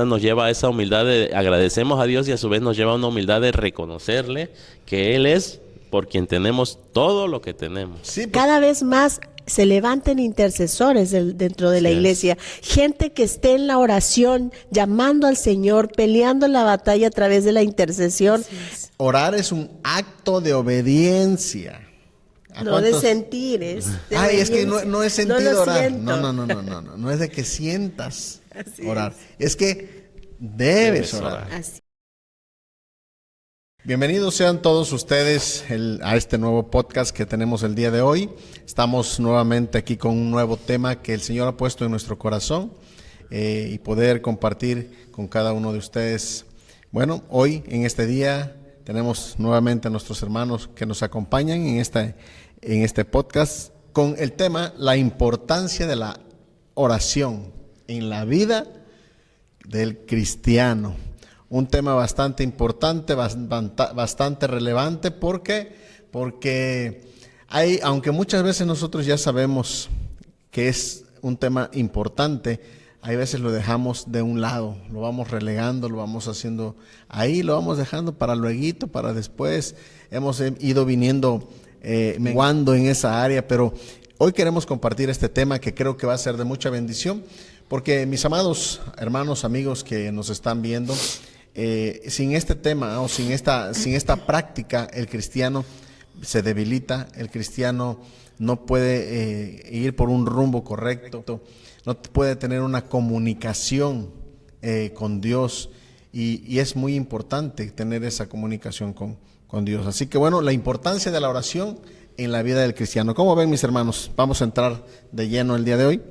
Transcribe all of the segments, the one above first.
nos lleva a esa humildad de agradecemos a Dios y a su vez nos lleva a una humildad de reconocerle que Él es por quien tenemos todo lo que tenemos. Sí, Cada vez más se levanten intercesores dentro de la iglesia, gente que esté en la oración, llamando al Señor, peleando la batalla a través de la intercesión. orar es un acto de obediencia. No de sentir, es de Ay, es que obediencia. no es sentido lo orar. siento. No es de que sientas Así orar. Es que debes orar. Así. Bienvenidos sean todos ustedes a este nuevo podcast que tenemos el día de hoy. Estamos nuevamente aquí con un nuevo tema que el Señor ha puesto en nuestro corazón y poder compartir con cada uno de ustedes. Bueno, hoy en este día tenemos nuevamente a nuestros hermanos que nos acompañan en este podcast con el tema la importancia de la oración en la vida del cristiano. Un tema bastante importante, bastante relevante porque aunque muchas veces nosotros ya sabemos que es un tema importante, hay veces lo dejamos de un lado, lo vamos relegando, lo vamos haciendo ahí, lo vamos dejando para lueguito, para después. Hemos ido viniendo menguando en esa área, pero hoy queremos compartir este tema que creo que va a ser de mucha bendición, porque mis amados hermanos, amigos que nos están viendo, sin este tema o sin esta práctica, el cristiano se debilita, el cristiano no puede ir por un rumbo correcto, no puede tener una comunicación con Dios y es muy importante tener esa comunicación con Dios. Así que bueno, la importancia de la oración en la vida del cristiano. ¿Cómo ven mis hermanos? Vamos a entrar de lleno el día de hoy.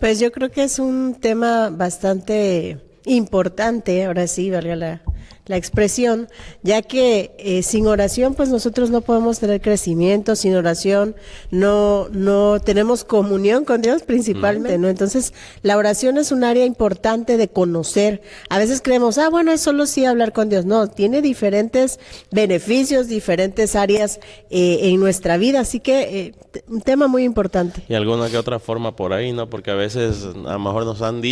Pues yo creo que es un tema bastante importante, ahora sí, valga la expresión, ya que sin oración pues nosotros no podemos tener crecimiento, sin oración no tenemos comunión con Dios principalmente, ¿no? Entonces la oración es un área importante de conocer. A veces creemos, bueno, es solo sí hablar con Dios. No, tiene diferentes beneficios, diferentes áreas en nuestra vida, así que un tema muy importante. Y alguna que otra forma por ahí, ¿no? Porque a veces a lo mejor nos han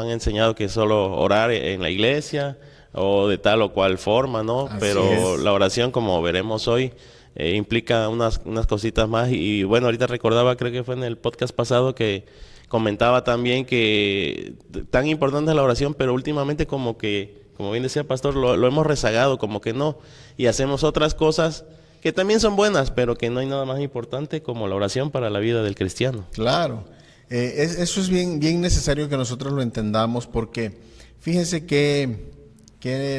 enseñado que solo orar en la iglesia o de tal o cual forma, ¿no? Así Pero es. la oración, como veremos hoy, implica unas cositas más. Y bueno, ahorita recordaba, creo que fue en el podcast pasado que comentaba también que tan importante es la oración, pero últimamente como bien decía el pastor, lo hemos rezagado, como que no. Y hacemos otras cosas que también son buenas, pero que no hay nada más importante como la oración para la vida del cristiano. Claro, eso es bien necesario que nosotros lo entendamos porque fíjense que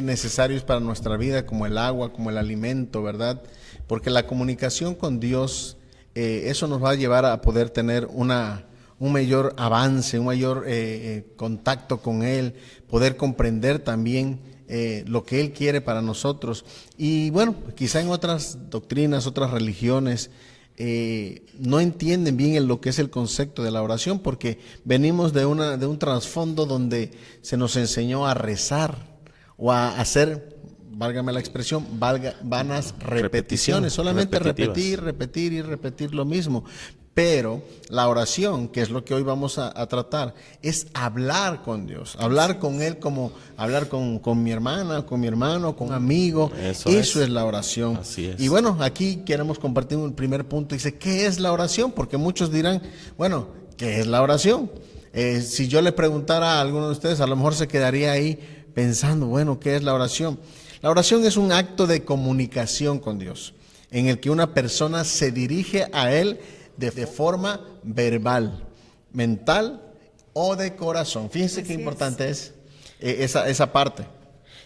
necesario es para nuestra vida como el agua, como el alimento, ¿verdad? Porque la comunicación con Dios, eso nos va a llevar a poder tener un mayor avance, un mayor contacto con Él, poder comprender también lo que Él quiere para nosotros. Y bueno, quizá en otras doctrinas, otras religiones, no entienden bien lo que es el concepto de la oración porque venimos de un trasfondo donde se nos enseñó a rezar o a hacer, válgame la expresión, vanas repeticiones, solamente repetir lo mismo. Pero la oración, que es lo que hoy vamos a tratar, es hablar con Dios, hablar con Él como hablar con mi hermana, con mi hermano, con un amigo. Eso es la oración. Así es. Y bueno, aquí queremos compartir un primer punto. Dice, ¿qué es la oración? Porque muchos dirán, bueno, ¿qué es la oración? Si yo le preguntara a alguno de ustedes, a lo mejor se quedaría ahí pensando, bueno, ¿qué es la oración? La oración es un acto de comunicación con Dios, en el que una persona se dirige a Él de forma verbal, mental o de corazón. Fíjense qué importante es esa parte.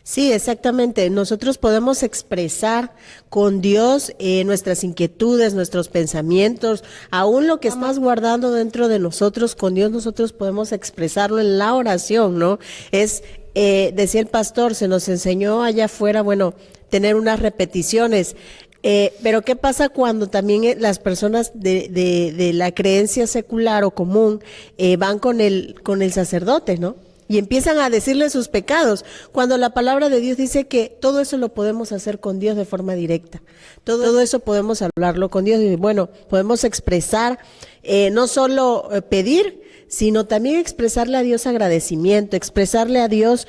Sí, exactamente. Nosotros podemos expresar con Dios nuestras inquietudes, nuestros pensamientos, aún lo que estamos guardando dentro de nosotros, con Dios nosotros podemos expresarlo en la oración, ¿no? Decía el pastor, se nos enseñó allá afuera, bueno, tener unas repeticiones. Pero ¿qué pasa cuando también las personas de la creencia secular o común van con el sacerdote, ¿no? Y empiezan a decirle sus pecados, cuando la palabra de Dios dice que todo eso lo podemos hacer con Dios de forma directa. Todo eso podemos hablarlo con Dios y bueno, podemos expresar, no solo pedir, sino también expresarle a Dios agradecimiento, expresarle a Dios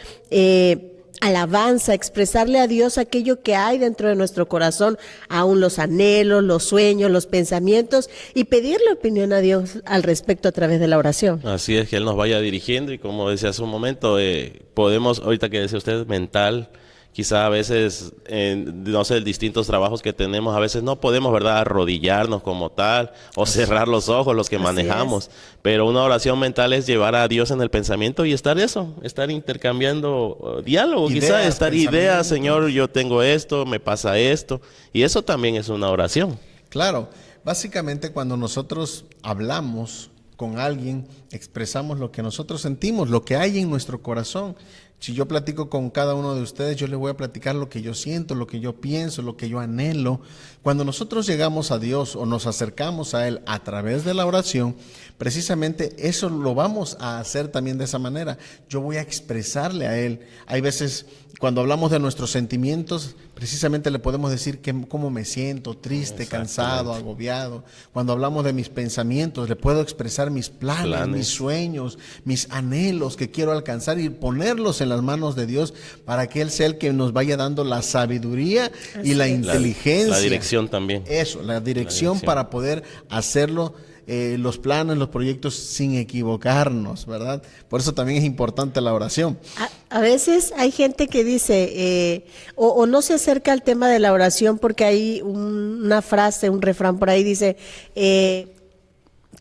alabanza, expresarle a Dios aquello que hay dentro de nuestro corazón, aún los anhelos, los sueños, los pensamientos, y pedirle opinión a Dios al respecto a través de la oración. Así es, que Él nos vaya dirigiendo y como decía hace un momento, podemos, ahorita que decía usted, mental, quizá a veces, no sé, distintos trabajos que tenemos, a veces no podemos, ¿verdad?, arrodillarnos como tal o cerrar los ojos, los que manejamos. Pero una oración mental es llevar a Dios en el pensamiento y estar intercambiando diálogo, quizá estar ideas, Señor, yo tengo esto, me pasa esto. Y eso también es una oración. Claro, básicamente cuando nosotros hablamos con alguien, expresamos lo que nosotros sentimos, lo que hay en nuestro corazón. Si yo platico con cada uno de ustedes, yo les voy a platicar lo que yo siento, lo que yo pienso, lo que yo anhelo. Cuando nosotros llegamos a Dios o nos acercamos a Él a través de la oración, precisamente eso lo vamos a hacer también de esa manera. Yo voy a expresarle a Él. Hay veces, cuando hablamos de nuestros sentimientos, precisamente le podemos decir cómo me siento, triste, cansado, agobiado. Cuando hablamos de mis pensamientos, le puedo expresar mis planes, mis sueños, mis anhelos que quiero alcanzar y ponerlos en las manos de Dios para que Él sea el que nos vaya dando la sabiduría y la inteligencia. La dirección también. Eso, la dirección para poder hacerlo, los planes, los proyectos sin equivocarnos, ¿verdad? Por eso también es importante la oración. A veces hay gente que dice, o no se acerca al tema de la oración porque hay una frase, un refrán por ahí, dice,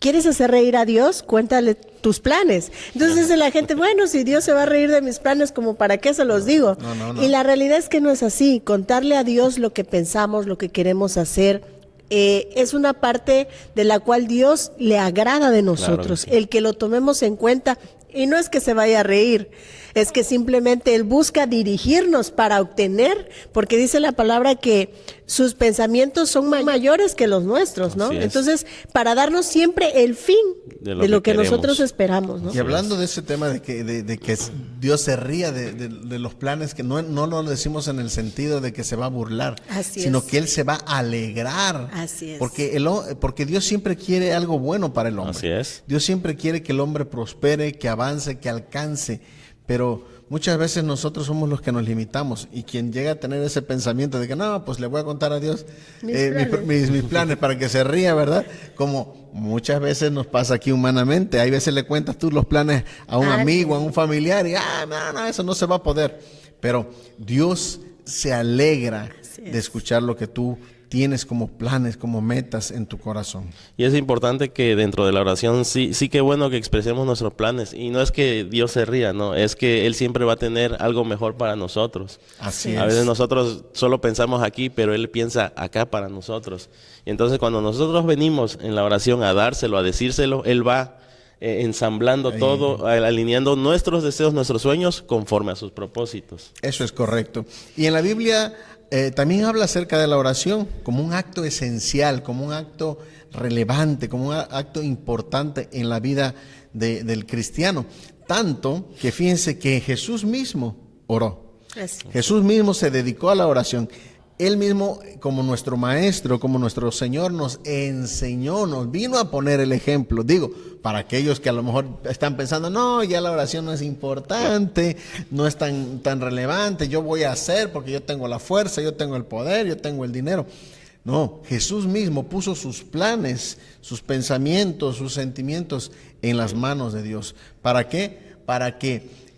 ¿quieres hacer reír a Dios? Cuéntale tus planes. Entonces dice la gente, bueno, si Dios se va a reír de mis planes, ¿como para qué se los digo? No. Y la realidad es que no es así. Contarle a Dios lo que pensamos, lo que queremos hacer, es una parte de la cual Dios le agrada de nosotros, claro que sí. El que lo tomemos en cuenta, y no es que se vaya a reír, es que simplemente Él busca dirigirnos para obtener, porque dice la palabra que sus pensamientos son mayores que los nuestros, ¿no? Entonces, para darnos siempre el fin de lo que nosotros esperamos, ¿no? Y hablando de ese tema de que Dios se ría de los planes, que no lo decimos en el sentido de que se va a burlar, sino que Él se va a alegrar. Así es. Porque Dios siempre quiere algo bueno para el hombre. Así es. Dios siempre quiere que el hombre prospere, que avance, que alcance. Pero muchas veces nosotros somos los que nos limitamos, y quien llega a tener ese pensamiento de que no, pues le voy a contar a Dios mis planes para que se ría, ¿verdad? Como muchas veces nos pasa aquí humanamente. Hay veces le cuentas tú los planes a un amigo, a un familiar, y no, eso no se va a poder. Pero Dios se alegra de escuchar lo que tú tienes como planes, como metas en tu corazón. Y es importante que dentro de la oración sí que bueno que expresemos nuestros planes. Y no es que Dios se ría, no, es que Él siempre va a tener algo mejor para nosotros. Así es. A veces nosotros solo pensamos aquí, pero Él piensa acá para nosotros. Y entonces cuando nosotros venimos en la oración a dárselo, a decírselo, Él va ensamblando todo, alineando nuestros deseos, nuestros sueños conforme a sus propósitos. Eso es correcto. Y en la Biblia también habla acerca de la oración como un acto esencial, como un acto relevante, como un acto importante en la vida del cristiano. Tanto que fíjense que Jesús mismo oró. Jesús mismo se dedicó a la oración. Él mismo, como nuestro maestro, como nuestro Señor, nos enseñó, nos vino a poner el ejemplo. Digo, para aquellos que a lo mejor están pensando, no, ya la oración no es importante, no es tan relevante, yo voy a hacer porque yo tengo la fuerza, yo tengo el poder, yo tengo el dinero. No, Jesús mismo puso sus planes, sus pensamientos, sus sentimientos en las manos de Dios. ¿Para qué?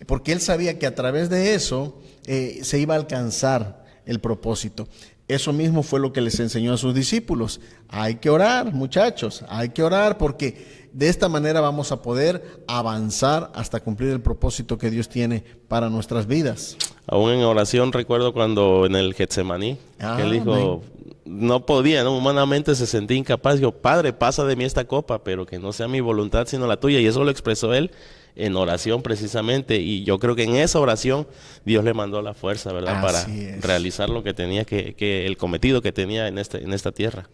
Porque Él sabía que a través de eso se iba a alcanzar el propósito. Eso mismo fue lo que les enseñó a sus discípulos. Hay que orar, muchachos, hay que orar, porque de esta manera vamos a poder avanzar hasta cumplir el propósito que Dios tiene para nuestras vidas. Aún en oración recuerdo cuando en el Getsemaní, que Él dijo, no podía, ¿no? Humanamente se sentía incapaz. Dijo, Padre, pasa de mí esta copa, pero que no sea mi voluntad sino la tuya. Y eso lo expresó Él en oración precisamente, y yo creo que en esa oración Dios le mandó la fuerza, ¿verdad? Para realizar lo que tenía que el cometido que tenía en esta tierra.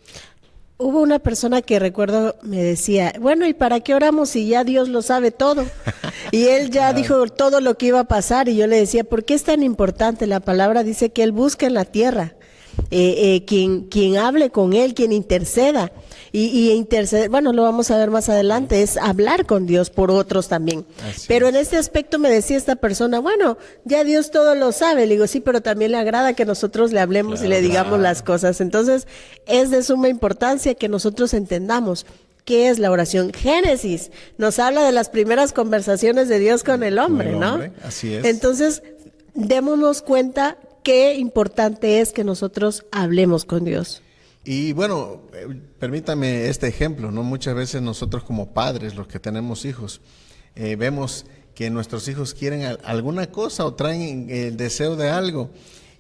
Hubo una persona que recuerdo me decía, bueno, ¿y para qué oramos si ya Dios lo sabe todo? Y Él ya dijo todo lo que iba a pasar, y yo le decía, ¿por qué es tan importante? La palabra dice que Él busca en la tierra quien hable con Él, quien interceda. y interceder, bueno, lo vamos a ver más adelante, es hablar con Dios por otros también. Pero en este aspecto me decía esta persona, bueno, ya Dios todo lo sabe. Le digo, sí, pero también le agrada que nosotros le hablemos y le digamos las cosas. Entonces, es de suma importancia que nosotros entendamos qué es la oración. Génesis nos habla de las primeras conversaciones de Dios con el hombre, ¿no? Así es. Entonces, démonos cuenta qué importante es que nosotros hablemos con Dios. Y bueno, permítame este ejemplo, ¿no? Muchas veces nosotros como padres, los que tenemos hijos, vemos que nuestros hijos quieren alguna cosa o traen el deseo de algo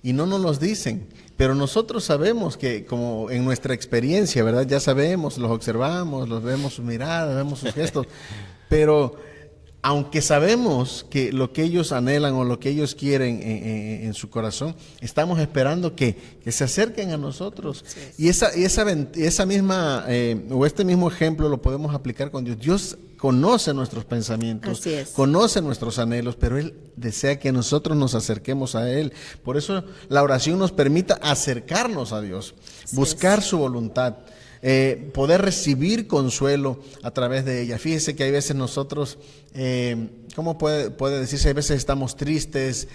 y no nos los dicen. Pero nosotros sabemos que, como en nuestra experiencia, ¿verdad? Ya sabemos, los observamos, los vemos sus miradas, vemos sus gestos, pero aunque sabemos que lo que ellos anhelan o lo que ellos quieren en su corazón, estamos esperando que se acerquen a nosotros. Y esa misma, o este mismo ejemplo lo podemos aplicar con Dios. Dios conoce nuestros pensamientos, conoce nuestros anhelos, pero Él desea que nosotros nos acerquemos a Él. Por eso la oración nos permite acercarnos a Dios, buscar su voluntad. Poder recibir consuelo a través de ella. Fíjese que hay veces nosotros, ¿cómo puede decirse? Hay veces estamos tristes,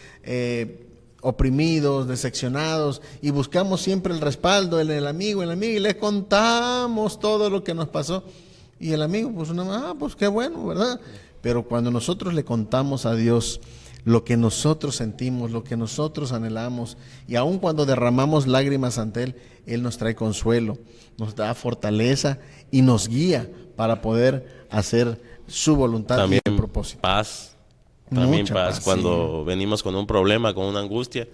oprimidos, decepcionados, y buscamos siempre el respaldo en el amigo, y le contamos todo lo que nos pasó. Y el amigo, pues, pues qué bueno, ¿verdad? Pero cuando nosotros le contamos a Dios lo que nosotros sentimos, lo que nosotros anhelamos, y aun cuando derramamos lágrimas ante Él, Él nos trae consuelo, nos da fortaleza y nos guía para poder hacer su voluntad también y su propósito. Paz, también Mucha paz cuando venimos con un problema, con una angustia.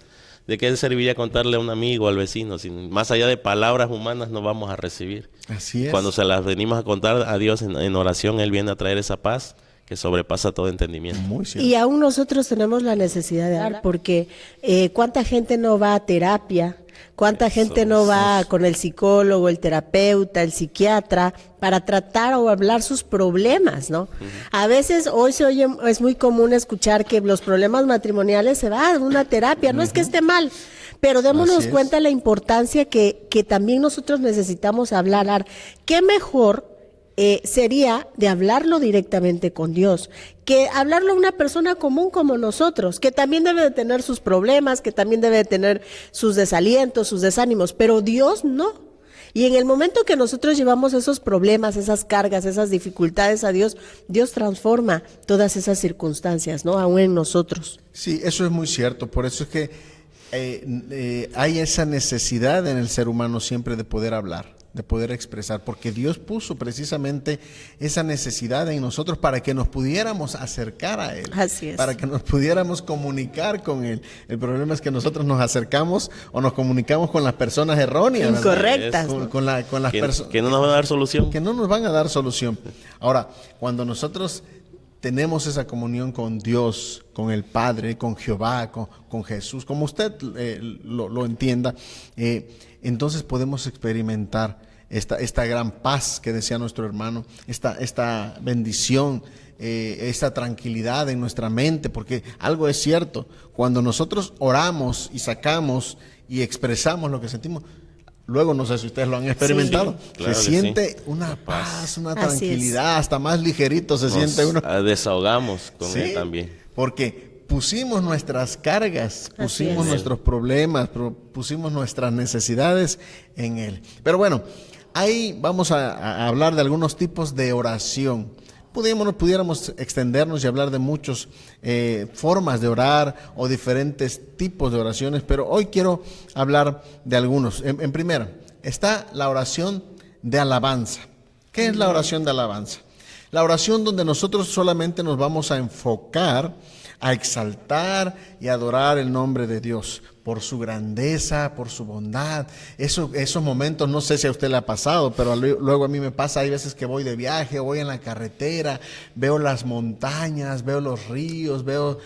¿De qué serviría contarle a un amigo, al vecino? Más allá de palabras humanas no vamos a recibir. Así es. Cuando se las venimos a contar a Dios en oración, Él viene a traer esa paz que sobrepasa todo entendimiento. Muy cierto. Y aún nosotros tenemos la necesidad de hablar, porque ¿cuánta gente no va a terapia? ¿Cuánta gente no va con el psicólogo, el terapeuta, el psiquiatra para tratar o hablar sus problemas, ¿no? A veces hoy es muy común escuchar que los problemas matrimoniales se va a una terapia, no es que esté mal, pero démonos cuenta de la importancia que también nosotros necesitamos hablar. ¿Qué mejor sería de hablarlo directamente con Dios, que hablarlo a una persona común como nosotros, que también debe de tener sus problemas, que también debe de tener sus desalientos, sus desánimos, pero Dios no? Y en el momento que nosotros llevamos esos problemas, esas cargas, esas dificultades a Dios, Dios transforma todas esas circunstancias, ¿no? Aún en nosotros. Sí, eso es muy cierto. Por eso es que hay esa necesidad en el ser humano siempre de poder hablar, de poder expresar, porque Dios puso precisamente esa necesidad en nosotros para que nos pudiéramos acercar a Él. Así es. Para que nos pudiéramos comunicar con Él. El problema es que nosotros nos acercamos o nos comunicamos con las personas erróneas, incorrectas, ¿no? Con las personas que no nos van a dar solución. Que no nos van a dar solución. Ahora, cuando nosotros tenemos esa comunión con Dios, con el Padre, con Jehová, con Jesús, como usted lo entienda, entonces podemos experimentar esta gran paz que decía nuestro hermano, esta bendición, esta tranquilidad en nuestra mente, porque algo es cierto, cuando nosotros oramos y sacamos y expresamos lo que sentimos, luego no sé si ustedes lo han experimentado, sí, claro se siente una paz, una tranquilidad, hasta más ligerito se siente uno. Desahogamos con Él también. Porque pusimos nuestras cargas, pusimos nuestros problemas, pusimos nuestras necesidades en Él. Pero bueno, ahí vamos a hablar de algunos tipos de oración. Pudiéramos extendernos y hablar de muchas formas de orar o diferentes tipos de oraciones, pero hoy quiero hablar de algunos. En primera, está la oración de alabanza. ¿Qué es la oración de alabanza? La oración donde nosotros solamente nos vamos a enfocar a exaltar y adorar el nombre de Dios por su grandeza, por su bondad. Esos momentos, no sé si a usted le ha pasado, pero luego a mí me pasa, hay veces que voy de viaje, voy en la carretera, veo las montañas, veo los ríos, veo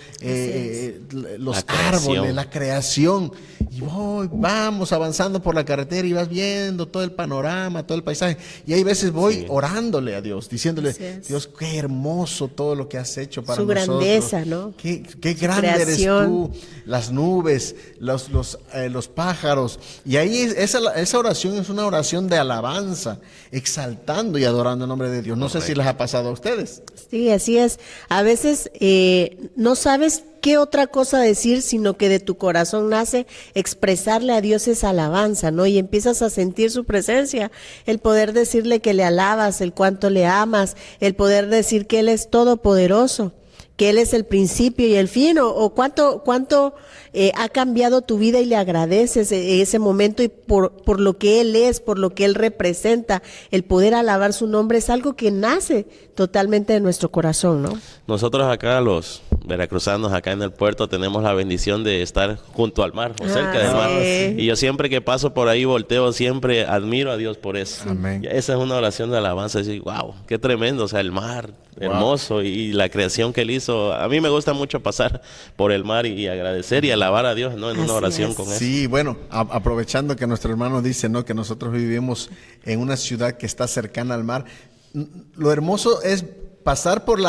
los árboles, la creación, y vamos avanzando por la carretera y vas viendo todo el panorama, todo el paisaje, y hay veces voy orándole a Dios, diciéndole, Dios, qué hermoso todo lo que has hecho para nosotros. Su grandeza, ¿no? Qué grande eres tú. las nubes, los pájaros. Y ahí esa oración es una oración de alabanza, exaltando y adorando el nombre de Dios. No sé si les ha pasado a ustedes. Sí, así es. A veces no sabes qué otra cosa decir, sino que de tu corazón nace expresarle a Dios esa alabanza, ¿no? Y empiezas a sentir su presencia, el poder decirle que le alabas, el cuánto le amas, el poder decir que Él es todopoderoso, que Él es el principio y el fin, o cuánto ha cambiado tu vida y le agradeces ese momento y por lo que Él es, por lo que Él representa, el poder alabar su nombre es algo que nace totalmente de nuestro corazón, ¿no? Nosotros acá, los veracruzanos, acá en el puerto, tenemos la bendición de estar junto al mar o cerca del mar. Sí. Y yo siempre que paso por ahí, volteo, siempre admiro a Dios por eso. Amén. Y esa es una oración de alabanza, decir, wow, qué tremendo, o sea, el mar, hermoso, y la creación que Él hizo. A mí me gusta mucho pasar por el mar y agradecer y alabar a Dios, ¿no? En una Así oración es. con eso. Sí, bueno, aprovechando que nuestro hermano dice, ¿no?, que nosotros vivimos en una ciudad que está cercana al mar. Lo hermoso es pasar por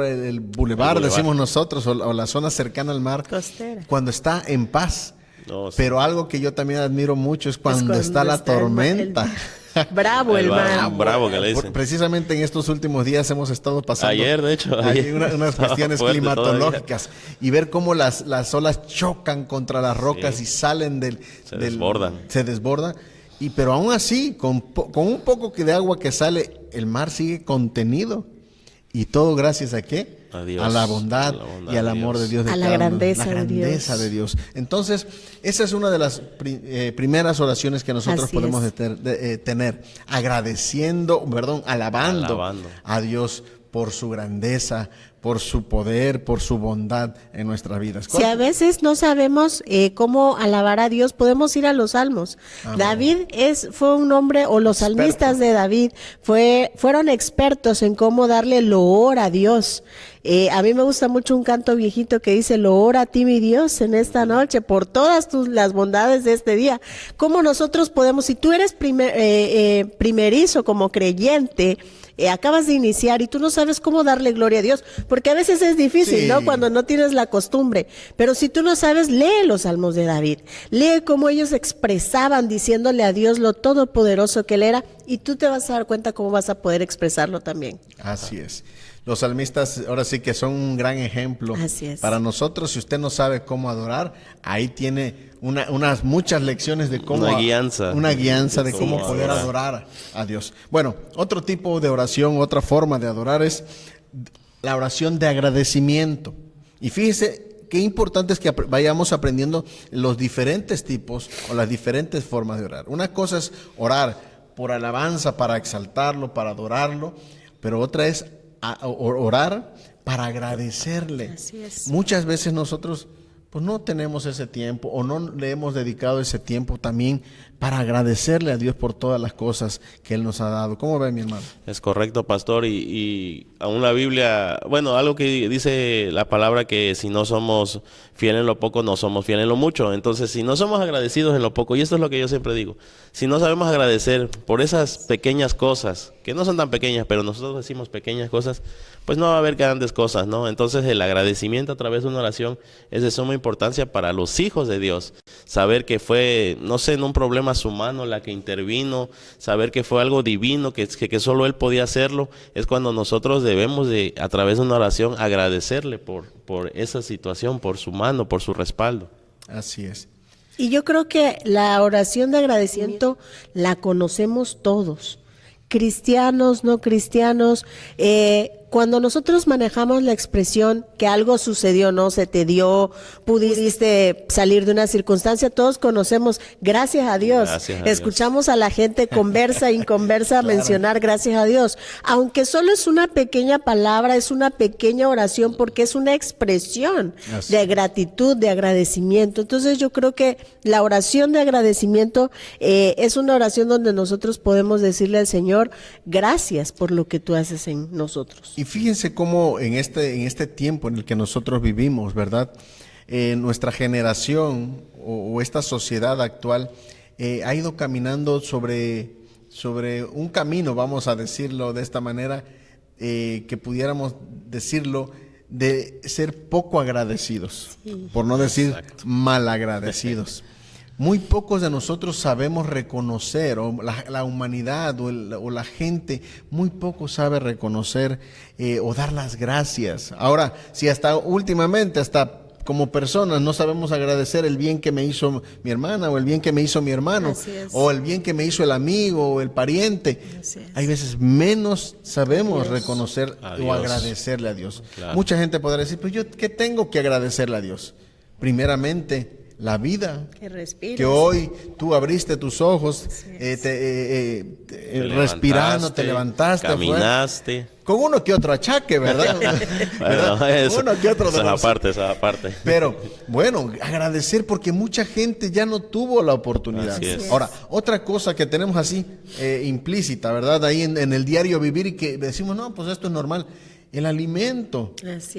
el bulevar, decimos nosotros, o la zona cercana al mar, Costera. cuando está en paz. No, sí. Pero algo que yo también admiro mucho es cuando está la está el tormenta. Bravo el mar. Bravo que le dicen. Precisamente en estos últimos días hemos estado pasando Ayer, de hecho, hay ayer unas estaba cuestiones fuerte climatológicas y ver cómo las olas chocan contra las rocas Sí. y salen Desbordan. se desbordan. Pero aún así, con un poco de agua que sale, el mar sigue contenido. ¿Y todo gracias a qué? A Dios, A la bondad y al amor de Dios. A la grandeza la de Dios. grandeza de Dios. Entonces, esa es una de las primeras oraciones que nosotros Así podemos es. tener, alabando a Dios por su grandeza, por su poder, por su bondad en nuestras vidas. Si a veces no sabemos cómo alabar a Dios, podemos ir a los salmos. David fue un hombre, o los Experto. salmistas de David fueron expertos en cómo darle loor a Dios. A mí me gusta mucho un canto viejito que dice: loor a ti, mi Dios, en esta noche, por todas las bondades de este día. ¿Cómo nosotros podemos, si tú eres primerizo como creyente, acabas de iniciar y tú no sabes cómo darle gloria a Dios, porque a veces es difícil, Sí. ¿no? Cuando no tienes la costumbre, pero si tú no sabes, lee los salmos de David, lee cómo ellos expresaban diciéndole a Dios lo todopoderoso que Él era, y tú te vas a dar cuenta cómo vas a poder expresarlo también. Así es. Los salmistas ahora sí que son un gran ejemplo. Así es. Para nosotros, si usted no sabe cómo adorar, ahí tiene unas muchas lecciones de cómo... Una guianza. Una guianza de Sí, cómo sí. poder adorar a Dios. Bueno, otro tipo de oración, otra forma de adorar es la oración de agradecimiento. Y fíjese qué importante es que vayamos aprendiendo los diferentes tipos o las diferentes formas de orar. Una cosa es orar por alabanza, para exaltarlo, para adorarlo, pero otra es orar para agradecerle. Así es. Muchas veces nosotros pues no tenemos ese tiempo o no le hemos dedicado ese tiempo también para agradecerle a Dios por todas las cosas que Él nos ha dado. ¿Cómo ve, mi hermano? Es correcto, pastor, y aún la Biblia, bueno, algo que dice la palabra, que si no somos fieles en lo poco, no somos fieles en lo mucho. Entonces, si no somos agradecidos en lo poco, y esto es lo que yo siempre digo, si no sabemos agradecer por esas pequeñas cosas, que no son tan pequeñas, pero nosotros decimos pequeñas cosas, pues no va a haber grandes cosas, ¿no? Entonces, el agradecimiento a través de una oración es de suma importancia para los hijos de Dios. Saber que fue, no sé, en un problema su mano la que intervino, saber que fue algo divino, que solo Él podía hacerlo, es cuando nosotros debemos de, a través de una oración, agradecerle por esa situación, por su mano, por su respaldo. Así es. Y yo creo que la oración de agradecimiento la conocemos todos, cristianos, no cristianos. Cuando nosotros manejamos la expresión que algo sucedió, no se te dio, pudiste salir de una circunstancia, todos conocemos, gracias a Dios. Gracias a Dios. Escuchamos a la gente conversa e inconversa mencionar gracias a Dios. Aunque solo es una pequeña palabra, es una pequeña oración, porque es una expresión Así. de gratitud, de agradecimiento. Entonces yo creo que la oración de agradecimiento es una oración donde nosotros podemos decirle al Señor, gracias por lo que tú haces en nosotros. Y fíjense cómo en este tiempo en el que nosotros vivimos, ¿verdad? Nuestra generación o esta sociedad actual ha ido caminando sobre un camino, vamos a decirlo de esta manera, que pudiéramos decirlo, de ser poco agradecidos, por no decir malagradecidos. Muy pocos de nosotros sabemos reconocer, o la humanidad o la gente, muy poco sabe reconocer o dar las gracias. Ahora, si hasta últimamente, hasta como personas, no sabemos agradecer el bien que me hizo mi hermana o el bien que me hizo mi hermano o el bien que me hizo el amigo o el pariente, hay veces menos sabemos reconocer o agradecerle a Dios. Claro. Mucha gente podrá decir, pues yo, ¿qué tengo que agradecerle a Dios? Primeramente, la vida, que hoy tú abriste tus ojos, respirando, te levantaste, caminaste. Con uno que otro achaque, ¿verdad? Bueno, eso, uno que otro de esa aparte. Pero bueno, agradecer porque mucha gente ya no tuvo la oportunidad. Ahora, otra cosa que tenemos así implícita, ¿verdad? Ahí en el diario vivir y que decimos, no, pues esto es normal. El alimento.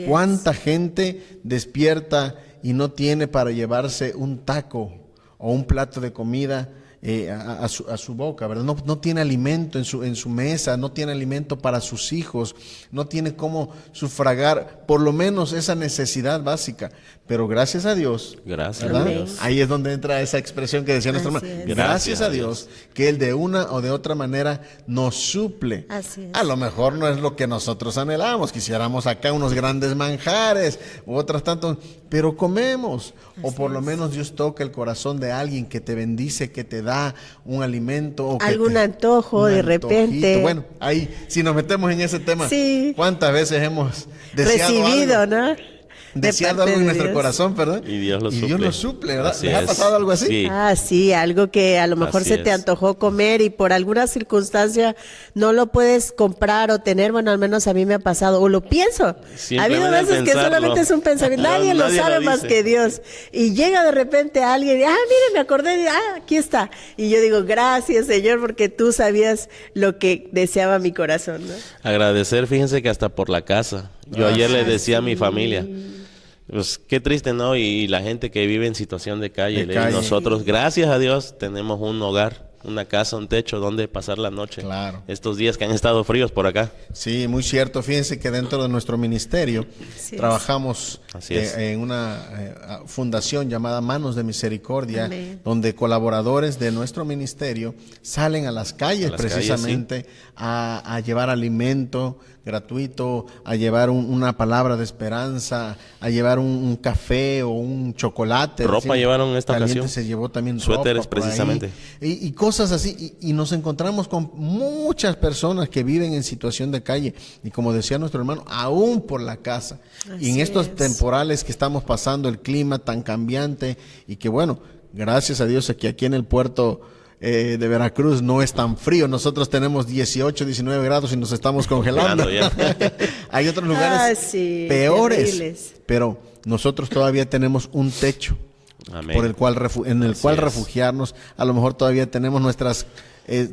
¿Cuánta gente despierta y no tiene para llevarse un taco o un plato de comida a su boca, ¿verdad? No tiene alimento en su mesa, no tiene alimento para sus hijos, no tiene cómo sufragar por lo menos esa necesidad básica. Pero gracias a Dios, gracias a Dios. Ahí es donde entra esa expresión que decía nuestro hermano. Gracias a Dios que Él de una o de otra manera nos suple. A lo mejor no es lo que nosotros anhelamos, quisiéramos acá unos grandes manjares u otras tantos, pero comemos. O por lo menos Dios toca el corazón de alguien que te bendice, que te da un alimento. O algún antojo de repente. Bueno, ahí, si nos metemos en ese tema, ¿cuántas veces hemos recibido, algo? ¿No? Deseando algo en nuestro corazón, ¿verdad? Y Dios lo suple, ¿verdad? ¿Les ha pasado algo así? Sí. Sí, algo que a lo mejor se te antojó comer y por alguna circunstancia no lo puedes comprar o tener. Bueno, al menos a mí me ha pasado, o lo pienso. Ha habido veces que solamente es un pensamiento, nadie lo sabe más que Dios. Y llega de repente alguien y, mire, me acordé, aquí está. Y yo digo, gracias, Señor, porque tú sabías lo que deseaba mi corazón, ¿no? Agradecer, fíjense que hasta por la casa. Yo ayer le decía a mi familia, pues qué triste, ¿no? Y la gente que vive en situación de calle. Y nosotros, gracias a Dios, tenemos un hogar, una casa, un techo donde pasar la noche. Claro. Estos días que han estado fríos por acá. Sí, muy cierto. Fíjense que dentro de nuestro ministerio trabajamos en una fundación llamada Manos de Misericordia, donde colaboradores de nuestro ministerio salen a las calles precisamente a llevar alimento gratuito, a llevar una palabra de esperanza, a llevar un café o un chocolate. Ropa llevaron en esta ocasión. Se llevó también suéteres precisamente. Y cosas así. Y nos encontramos con muchas personas que viven en situación de calle. Y como decía nuestro hermano, aún por la casa. Y en estos temporales que estamos pasando, el clima tan cambiante y que bueno, gracias a Dios que aquí en el puerto de Veracruz no es tan frío. Nosotros tenemos 18, 19 grados y nos estamos congelando. Hay otros lugares peores, terribles. Pero nosotros todavía tenemos un techo por el cual cual refugiarnos. A lo mejor todavía tenemos nuestras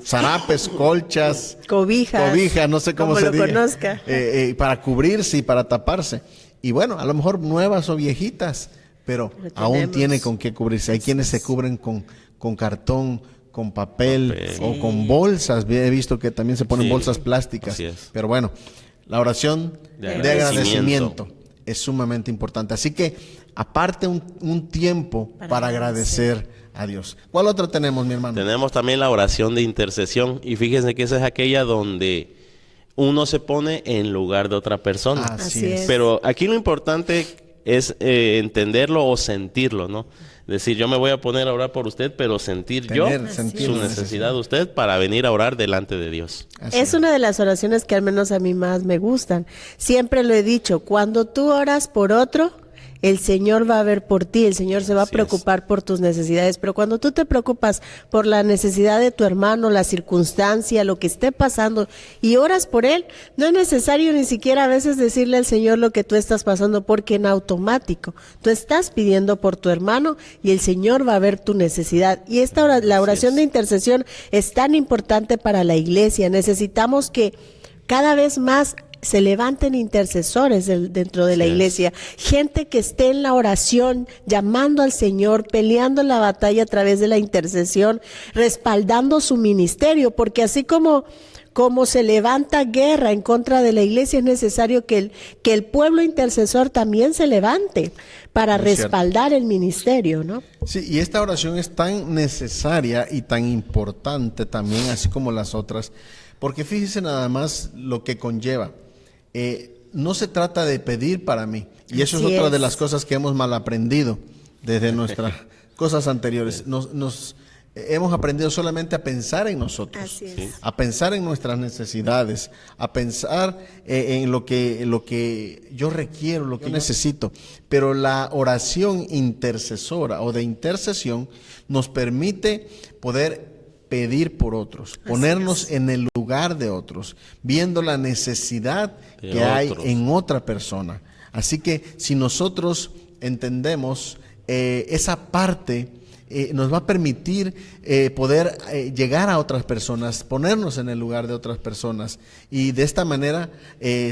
zarapes, colchas, cobijas, no sé cómo se diga, conozca. Para cubrirse y para taparse. Y bueno, a lo mejor nuevas o viejitas, pero aún tiene con qué cubrirse. Hay quienes se cubren con cartón, con papel o con bolsas. He visto que también se ponen bolsas plásticas. Pero bueno, la oración de agradecimiento es sumamente importante. Así que aparte un tiempo para agradecer a Dios. ¿Cuál otra tenemos, mi hermano? Tenemos también la oración de intercesión. Y fíjense que esa es aquella donde uno se pone en lugar de otra persona. Así es. Pero aquí lo importante es entenderlo o sentirlo, ¿no? Decir, yo me voy a poner a orar por usted, pero sentir su necesidad de usted para venir a orar delante de Dios. Es una de las oraciones que al menos a mí más me gustan. Siempre lo he dicho, cuando tú oras por otro, el Señor va a ver por ti, el Señor se va a preocupar por tus necesidades, pero cuando tú te preocupas por la necesidad de tu hermano, la circunstancia, lo que esté pasando y oras por él, no es necesario ni siquiera a veces decirle al Señor lo que tú estás pasando, porque en automático tú estás pidiendo por tu hermano y el Señor va a ver tu necesidad. Y la oración de intercesión es tan importante para la iglesia. Necesitamos que cada vez más se levanten intercesores dentro de la iglesia, gente que esté en la oración, llamando al Señor, peleando la batalla a través de la intercesión, respaldando su ministerio, porque así como como se levanta guerra en contra de la iglesia, es necesario que el pueblo intercesor también se levante para respaldar el ministerio, ¿no? Sí, y esta oración es tan necesaria y tan importante también, así como las otras, porque fíjese nada más lo que conlleva. No se trata de pedir para mí, y eso es otra de las cosas que hemos mal aprendido desde nuestras cosas anteriores. Hemos aprendido solamente a pensar en nosotros. Así es. A pensar en nuestras necesidades, a pensar en lo que yo requiero, lo que yo necesito. Pero la oración intercesora o de intercesión nos permite poder pedir por otros, ponernos en el lugar de otros, viendo la necesidad que hay en otra persona. Así que si nosotros entendemos esa parte, nos va a permitir poder llegar a otras personas, ponernos en el lugar de otras personas y de esta manera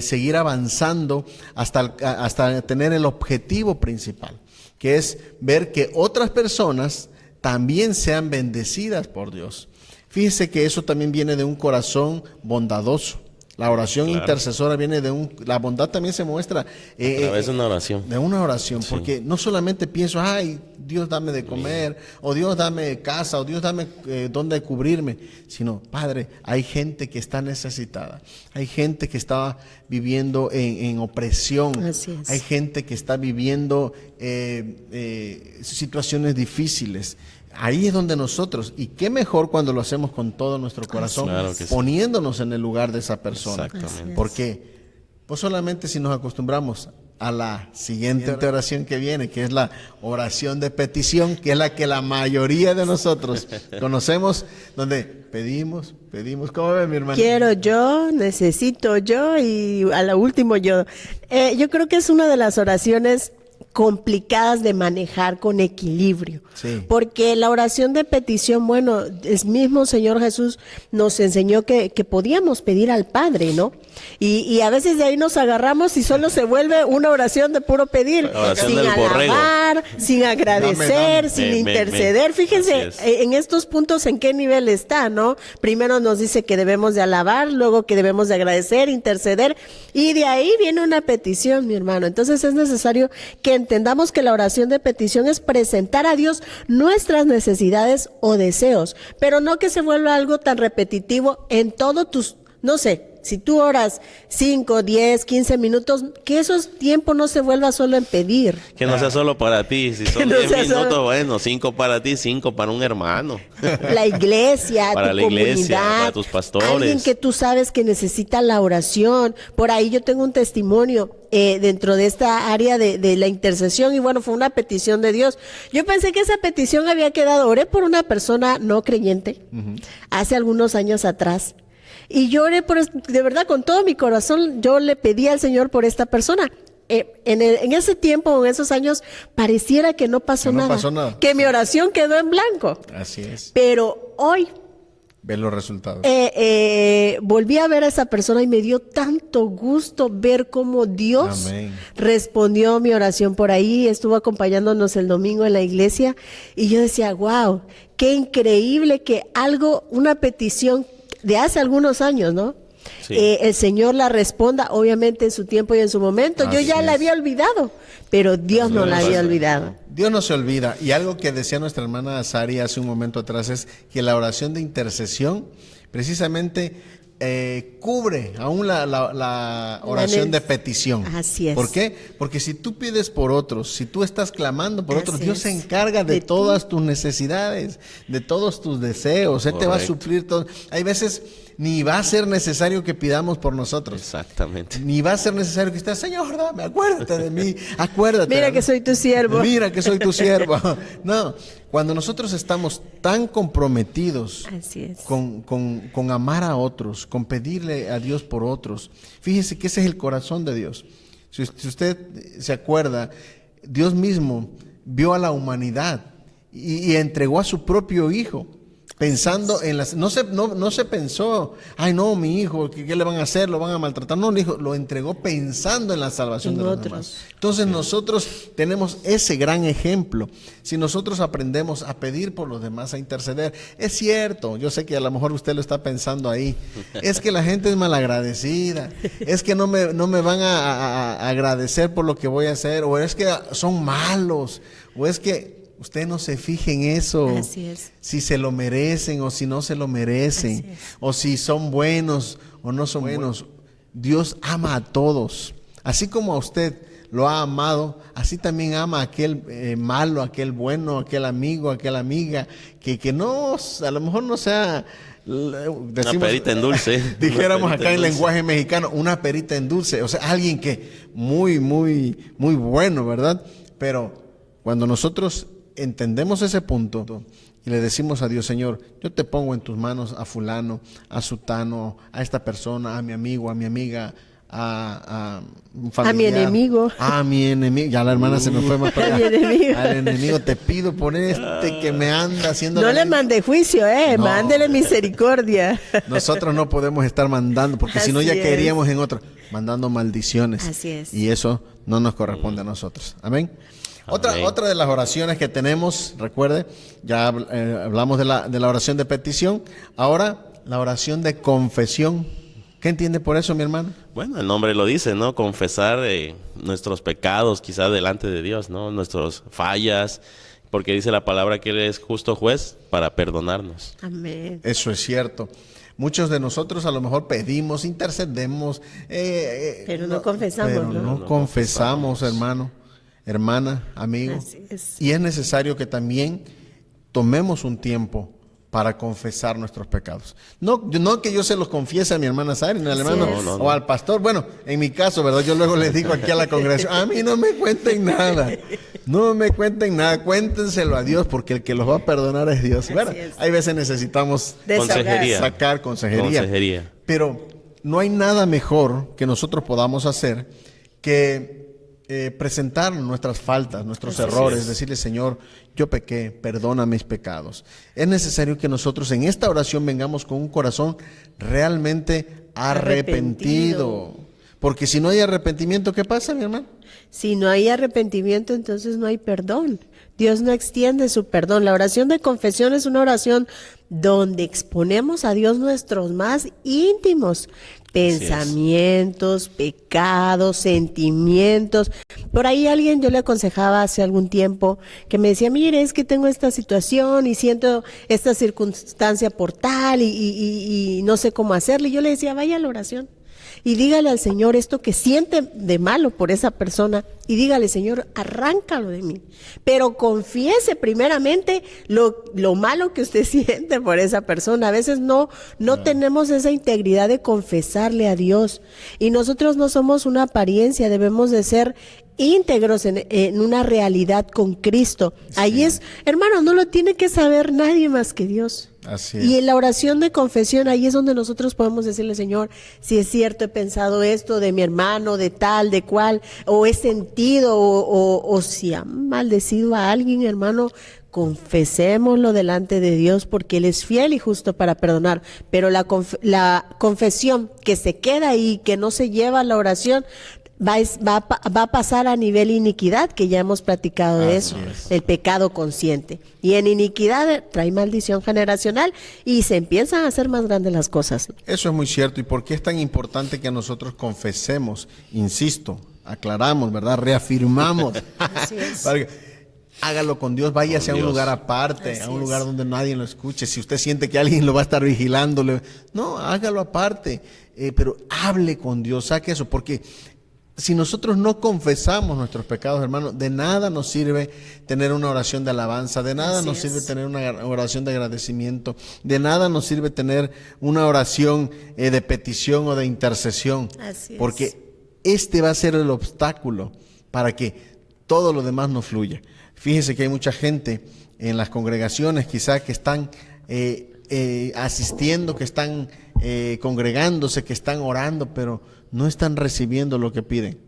seguir avanzando hasta tener el objetivo principal, que es ver que otras personas también sean bendecidas por Dios. Fíjese que eso también viene de un corazón bondadoso. La oración intercesora viene la bondad también se muestra a través de una oración. De una oración, porque no solamente pienso, ay, Dios dame de comer, o Dios dame casa, o Dios dame donde cubrirme, sino, Padre, hay gente que está necesitada, hay gente que está viviendo en opresión, hay gente que está viviendo situaciones difíciles. Ahí es donde nosotros, y qué mejor cuando lo hacemos con todo nuestro corazón, poniéndonos en el lugar de esa persona. Exactamente. Porque pues solamente si nos acostumbramos a la siguiente oración que viene, que es la oración de petición, que es la que la mayoría de nosotros conocemos, donde pedimos, ¿cómo ve mi hermano? Quiero yo, necesito yo y a lo último yo. Yo creo que es una de las oraciones complicadas de manejar con equilibrio, porque la oración de petición, bueno, el mismo Señor Jesús nos enseñó que podíamos pedir al Padre, ¿no? Y a veces de ahí nos agarramos y solo se vuelve una oración de puro pedir, sin alabar, sin agradecer, sin interceder. Fíjense en estos puntos en qué nivel está, ¿no? Primero nos dice que debemos de alabar, luego que debemos de agradecer, interceder, y de ahí viene una petición, mi hermano. Entonces es necesario que entendamos que la oración de petición es presentar a Dios nuestras necesidades o deseos, pero no que se vuelva algo tan repetitivo en todos tus, no sé, si tú oras 5, 10, 15 minutos, que esos tiempos no se vuelva solo en pedir. Que no sea solo para ti, si son 10 minutos, bueno, 5 para ti, 5 para un hermano. La iglesia, para tu la comunidad, iglesia, para tus pastores. Alguien que tú sabes que necesita la oración. Por ahí yo tengo un testimonio dentro de esta área de la intercesión y bueno, fue una petición de Dios. Yo pensé que esa petición había quedado, oré por una persona no creyente hace algunos años atrás. Y yo oré de verdad, con todo mi corazón, yo le pedí al Señor por esta persona. En ese tiempo, en esos años, pareciera que no pasó nada. Que mi oración quedó en blanco. Así es. Pero hoy ver los resultados. Volví a ver a esa persona y me dio tanto gusto ver cómo Dios respondió mi oración por ahí. Estuvo acompañándonos el domingo en la iglesia y yo decía, wow, qué increíble que una petición de hace algunos años, ¿no? Sí. El Señor la responda, obviamente en su tiempo y en su momento. Yo ya la había olvidado, pero Dios no la había olvidado. Dios no se olvida. Y algo que decía nuestra hermana Sari hace un momento atrás es que la oración de intercesión precisamente cubre aún la oración de petición. Así es. ¿Por qué? Porque si tú pides por otros, si tú estás clamando por otros, Dios se encarga de todas tus necesidades, de todos tus deseos. Él te va a suplir todo. Hay veces ni va a ser necesario que pidamos por nosotros. Exactamente. Ni va a ser necesario que estés, Señor, dame, acuérdate de mí, acuérdate. Mira que soy tu siervo. Mira que soy tu siervo. No, cuando nosotros estamos tan comprometidos con amar a otros, con pedirle a Dios por otros, fíjese que ese es el corazón de Dios. Si usted se acuerda, Dios mismo vio a la humanidad y entregó a su propio Hijo Pensando en las, no se pensó, ay no, mi hijo, ¿qué le van a hacer? ¿Lo van a maltratar? No, lo entregó pensando en la salvación de los demás. Entonces nosotros tenemos ese gran ejemplo. Si nosotros aprendemos a pedir por los demás, a interceder, es cierto, yo sé que a lo mejor usted lo está pensando ahí, es que la gente es malagradecida, es que no me van a agradecer por lo que voy a hacer, o es que son malos, o es que... Usted no se fije en eso. Así es. Si se lo merecen o si no se lo merecen. O si son buenos o no son buenos. Dios ama a todos. Así como a usted lo ha amado, así también ama a aquel malo, a aquel bueno, a aquel amigo, a aquella amiga, que no, a lo mejor no sea... Decimos, una perita en dulce. Dijéramos acá en lenguaje mexicano, una perita en dulce. O sea, alguien que muy bueno, ¿verdad? Pero cuando nosotros entendemos ese punto y le decimos a Dios, Señor, yo te pongo en tus manos a fulano, a sutano, a esta persona, a mi amigo, a mi amiga, a un familiar, a mi enemigo. A mi enemigo. Ya la hermana se me fue más para allá. Al enemigo, te pido por que me anda haciendo... No le mande juicio, no. Mándele misericordia. Nosotros no podemos estar mandando, porque si no ya queríamos en otro, mandando maldiciones. Así es. Y eso no nos corresponde a nosotros. Amén. Otra de las oraciones que tenemos, recuerde, ya hablamos de la oración de petición, ahora la oración de confesión. ¿Qué entiende por eso, mi hermano? Bueno, el nombre lo dice, ¿no? Confesar nuestros pecados, quizás delante de Dios, ¿no? Nuestras fallas, porque dice la palabra que Él es justo juez para perdonarnos. Amén. Eso es cierto. Muchos de nosotros a lo mejor pedimos, intercedemos, pero no confesamos, pero no confesamos, hermano, hermana, amigo. Así es. Y es necesario que también tomemos un tiempo para confesar nuestros pecados. No que yo se los confiese a mi hermana Sari, ni al hermano o al pastor. Bueno, en mi caso, ¿verdad? Yo luego les digo aquí a la congregación, a mí no me cuenten nada. No me cuenten nada, cuéntenselo a Dios, porque el que los va a perdonar es Dios. Bueno, hay veces necesitamos sacar consejería. Pero no hay nada mejor que nosotros podamos hacer que presentar nuestras faltas, nuestros errores, decirle, Señor, yo pequé, perdona mis pecados. Es necesario que nosotros en esta oración vengamos con un corazón realmente arrepentido. Porque si no hay arrepentimiento, ¿qué pasa, mi hermano? Si no hay arrepentimiento, entonces no hay perdón. Dios no extiende su perdón. La oración de confesión es una oración donde exponemos a Dios nuestros más íntimos pensamientos, pecados, sentimientos. Por ahí yo le aconsejaba hace algún tiempo que me decía, mire, es que tengo esta situación y siento esta circunstancia por tal y no sé cómo hacerle. Y yo le decía, vaya a la oración y dígale al Señor esto que siente de malo por esa persona y dígale, Señor, arráncalo de mí. Pero confiese primeramente lo malo que usted siente por esa persona. A veces no tenemos esa integridad de confesarle a Dios. Y nosotros no somos una apariencia, debemos de ser íntegros en una realidad con Cristo. Sí. Ahí es, hermano, no lo tiene que saber nadie más que Dios. Así es. Y en la oración de confesión, ahí es donde nosotros podemos decirle, Señor, si es cierto, he pensado esto de mi hermano, de tal, de cual, o he sentido, o si ha maldecido a alguien, hermano, confesémoslo delante de Dios, porque Él es fiel y justo para perdonar. Pero la confesión que se queda ahí, que no se lleva a la oración, va a pasar a nivel iniquidad, que ya hemos platicado de eso, el pecado consciente. Y en iniquidad trae maldición generacional y se empiezan a hacer más grandes las cosas. Eso es muy cierto. ¿Y por qué es tan importante que nosotros confesemos? Insisto, aclaramos, ¿verdad? Reafirmamos. Así es. Hágalo con Dios, váyase a un lugar aparte, a un lugar donde nadie lo escuche. Si usted siente que alguien lo va a estar vigilando, no, hágalo aparte. Pero hable con Dios, saque eso, porque si nosotros no confesamos nuestros pecados, hermanos, de nada nos sirve tener una oración de alabanza, de nada nos sirve tener una oración de agradecimiento, de nada nos sirve tener una oración de petición o de intercesión, porque este va a ser el obstáculo para que todo lo demás no fluya. Fíjese que hay mucha gente en las congregaciones quizá que están asistiendo, que están congregándose, que están orando, pero no están recibiendo lo que piden.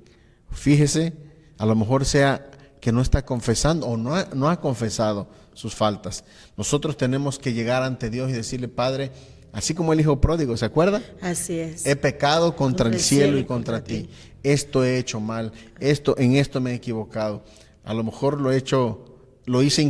Fíjese, a lo mejor sea que no está confesando o no ha confesado sus faltas. Nosotros tenemos que llegar ante Dios y decirle: Padre, así como el hijo pródigo, ¿se acuerda? Así es. He pecado contra el cielo y contra ti. Esto he hecho mal, en esto me he equivocado. A lo mejor lo hizo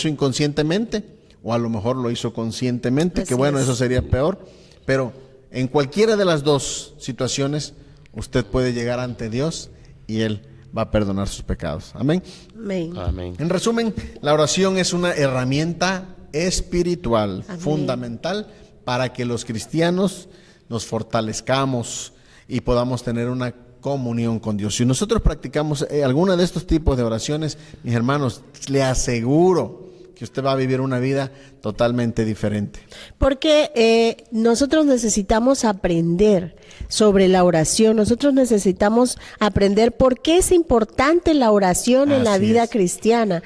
inconscientemente, o a lo mejor lo hizo conscientemente, Así que bueno, es. eso sería peor. Pero en cualquiera de las dos situaciones, usted puede llegar ante Dios y Él va a perdonar sus pecados. Amén. Amén. Amén. En resumen, la oración es una herramienta espiritual Amén. fundamental para que los cristianos nos fortalezcamos y podamos tener una comunión con Dios. Si nosotros practicamos alguna de estos tipos de oraciones, mis hermanos, le aseguro que usted va a vivir una vida totalmente diferente. Porque nosotros necesitamos aprender sobre la oración, nosotros necesitamos aprender por qué es importante la oración en la Así vida es. cristiana.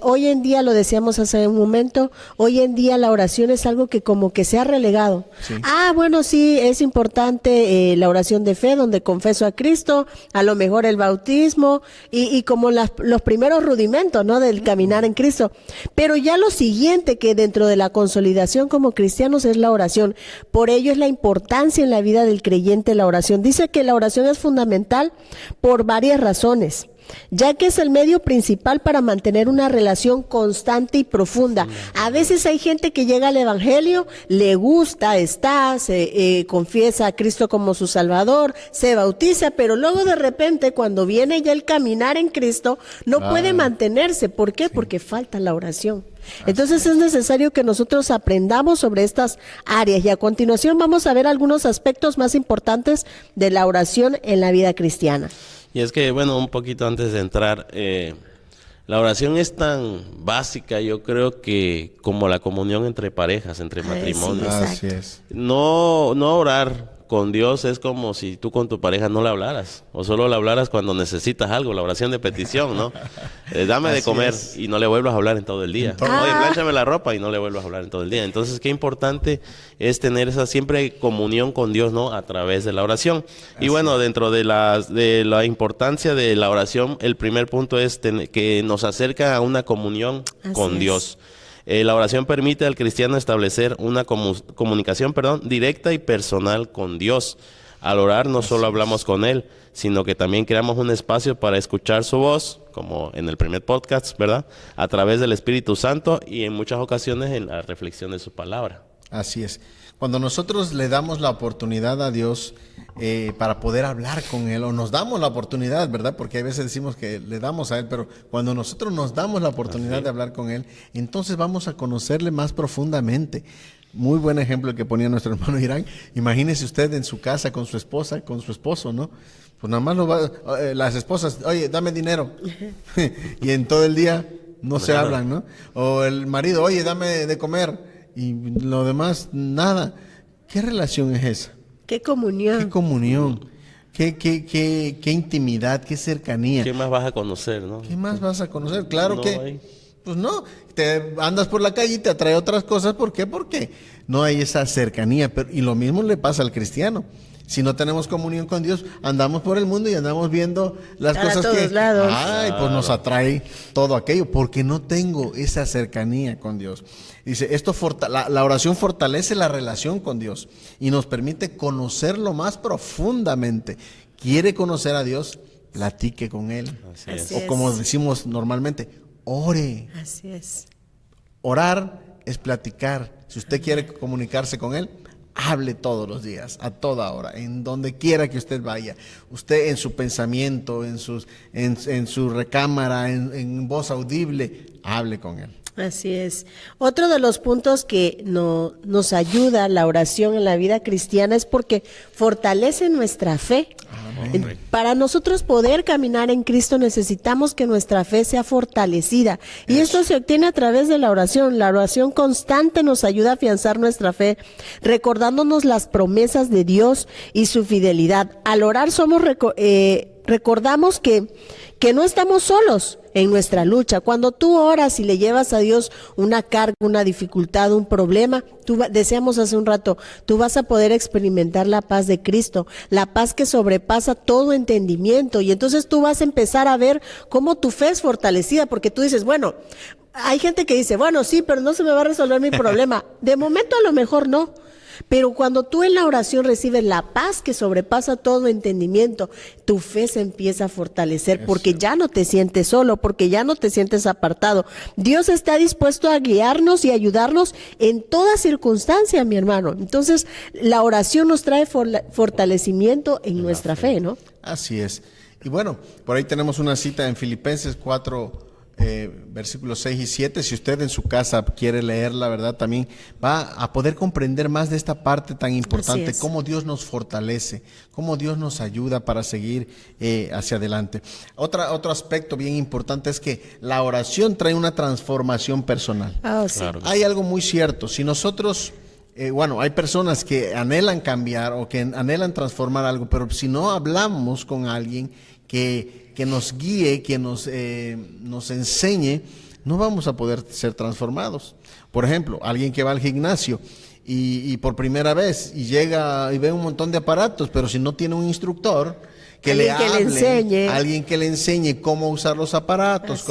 Hoy en día, lo decíamos hace un momento, hoy en día la oración es algo que como que se ha relegado. Sí. Bueno, sí, es importante la oración de fe, donde confeso a Cristo, a lo mejor el bautismo y como los primeros rudimentos, ¿no?, del caminar en Cristo. Pero ya lo siguiente que dentro de la consolidación como cristianos es la oración. Por ello es la importancia en la vida del creyente la oración. Dice que la oración es fundamental por varias razones, ya que es el medio principal para mantener una relación constante y profunda. A veces hay gente que llega al evangelio, le gusta, confiesa a Cristo como su Salvador, se bautiza, pero luego de repente cuando viene ya el caminar en Cristo, no puede mantenerse. ¿Por qué? Porque falta la oración. Entonces es necesario que nosotros aprendamos sobre estas áreas, y a continuación vamos a ver algunos aspectos más importantes de la oración en la vida cristiana. Y es que, bueno, un poquito antes de entrar, la oración es tan básica, yo creo, que como la comunión entre parejas, entre matrimonios. Exacto. Así es. No orar con Dios es como si tú con tu pareja no le hablaras, o solo le hablaras cuando necesitas algo, la oración de petición, ¿no? Dame de Así comer es. y no le vuelvas a hablar en todo el día. Entonces- Oye, plánchame la ropa y no le vuelvas a hablar en todo el día. Entonces, qué importante es tener esa siempre comunión con Dios, ¿no? A través de la oración. Y bueno, dentro de la importancia de la oración, el primer punto es que nos acerca a una comunión Así con es. Dios. La oración permite al cristiano establecer una comunicación, directa y personal con Dios. Al orar no solo hablamos con Él, sino que también creamos un espacio para escuchar su voz, como en el primer podcast, ¿verdad? A través del Espíritu Santo y en muchas ocasiones en la reflexión de su palabra. Así es. Cuando nosotros le damos la oportunidad a Dios para poder hablar con Él, o nos damos la oportunidad, ¿verdad? Porque a veces decimos que le damos a Él, pero cuando nosotros nos damos la oportunidad de hablar con Él, entonces vamos a conocerle más profundamente. Muy buen ejemplo el que ponía nuestro hermano Irán. Imagínese usted en su casa con su esposa, con su esposo, ¿no? Pues nada más las esposas, oye, dame dinero. Y en todo el día no se hablan, ¿no? O el marido, oye, dame de comer. Y lo demás, nada. ¿Qué relación es esa? ¡Qué comunión! ¿Qué comunión? ¿Qué intimidad? ¿Qué cercanía? ¿Qué más vas a conocer, no? ¿Qué más vas a conocer? Claro No que, hay. pues no, te andas por la calle y te atrae otras cosas. ¿Por qué? Porque no hay esa cercanía. Y lo mismo le pasa al cristiano. Si no tenemos comunión con Dios, andamos por el mundo y andamos viendo las Para cosas todos que, lados. pues nos atrae todo aquello, porque no tengo esa cercanía con Dios. Dice, la oración fortalece la relación con Dios y nos permite conocerlo más profundamente. ¿Quiere conocer a Dios? Platique con Él. Así es. Así O como decimos normalmente, ore. Así es. Orar es platicar. Si usted quiere comunicarse con Él, hable todos los días, a toda hora, en donde quiera que usted vaya. Usted en su pensamiento, en su recámara, en voz audible, hable con Él. Así es. Otro de los puntos que nos ayuda la oración en la vida cristiana es porque fortalece nuestra fe. Amén. Para nosotros poder caminar en Cristo necesitamos que nuestra fe sea fortalecida. Y esto se obtiene a través de la oración. La oración constante nos ayuda a afianzar nuestra fe, recordándonos las promesas de Dios y su fidelidad. Al orar recordamos que no estamos solos en nuestra lucha. Cuando tú oras y le llevas a Dios una carga, una dificultad, un problema, decíamos hace un rato, tú vas a poder experimentar la paz de Cristo, la paz que sobrepasa todo entendimiento, y entonces tú vas a empezar a ver cómo tu fe es fortalecida, porque tú dices, bueno, hay gente que dice, bueno, sí, pero no se me va a resolver mi problema. De momento a lo mejor no. Pero cuando tú en la oración recibes la paz que sobrepasa todo entendimiento, tu fe se empieza a fortalecer porque ya no te sientes solo, porque ya no te sientes apartado. Dios está dispuesto a guiarnos y ayudarnos en toda circunstancia, mi hermano. Entonces, la oración nos trae fortalecimiento en nuestra fe, ¿no? Así es. Y bueno, por ahí tenemos una cita en Filipenses 4, versículos 6 y 7, si usted en su casa quiere leerla, ¿verdad? También va a poder comprender más de esta parte tan importante, cómo Dios nos fortalece, cómo Dios nos ayuda para seguir hacia adelante. Otro aspecto bien importante es que la oración trae una transformación personal. Sí. Claro. Hay algo muy cierto, si nosotros... hay personas que anhelan cambiar o que anhelan transformar algo, pero si no hablamos con alguien que nos guíe, que nos enseñe, no vamos a poder ser transformados. Por ejemplo, alguien que va al gimnasio y por primera vez y llega y ve un montón de aparatos, pero si no tiene un instructor que le hable, alguien que le enseñe cómo usar los aparatos,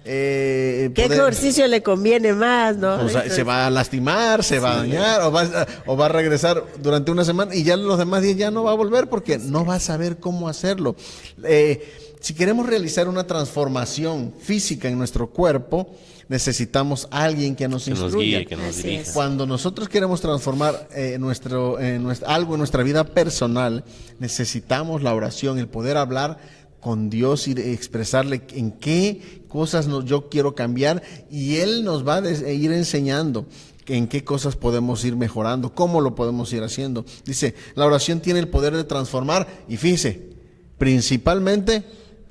¿qué ejercicio le conviene más, no? O sea, se va a lastimar, se va a dañar, o va a regresar durante una semana y ya los demás días ya no va a volver porque no va a saber cómo hacerlo. Si queremos realizar una transformación física en nuestro cuerpo, necesitamos a alguien que nos instruya. Guíe, que nos dirija. Cuando nosotros queremos transformar algo en nuestra vida personal, necesitamos la oración, el poder hablar con Dios y expresarle en qué cosas yo quiero cambiar, y Él nos va a ir enseñando en qué cosas podemos ir mejorando, cómo lo podemos ir haciendo. Dice, la oración tiene el poder de transformar, y fíjese, principalmente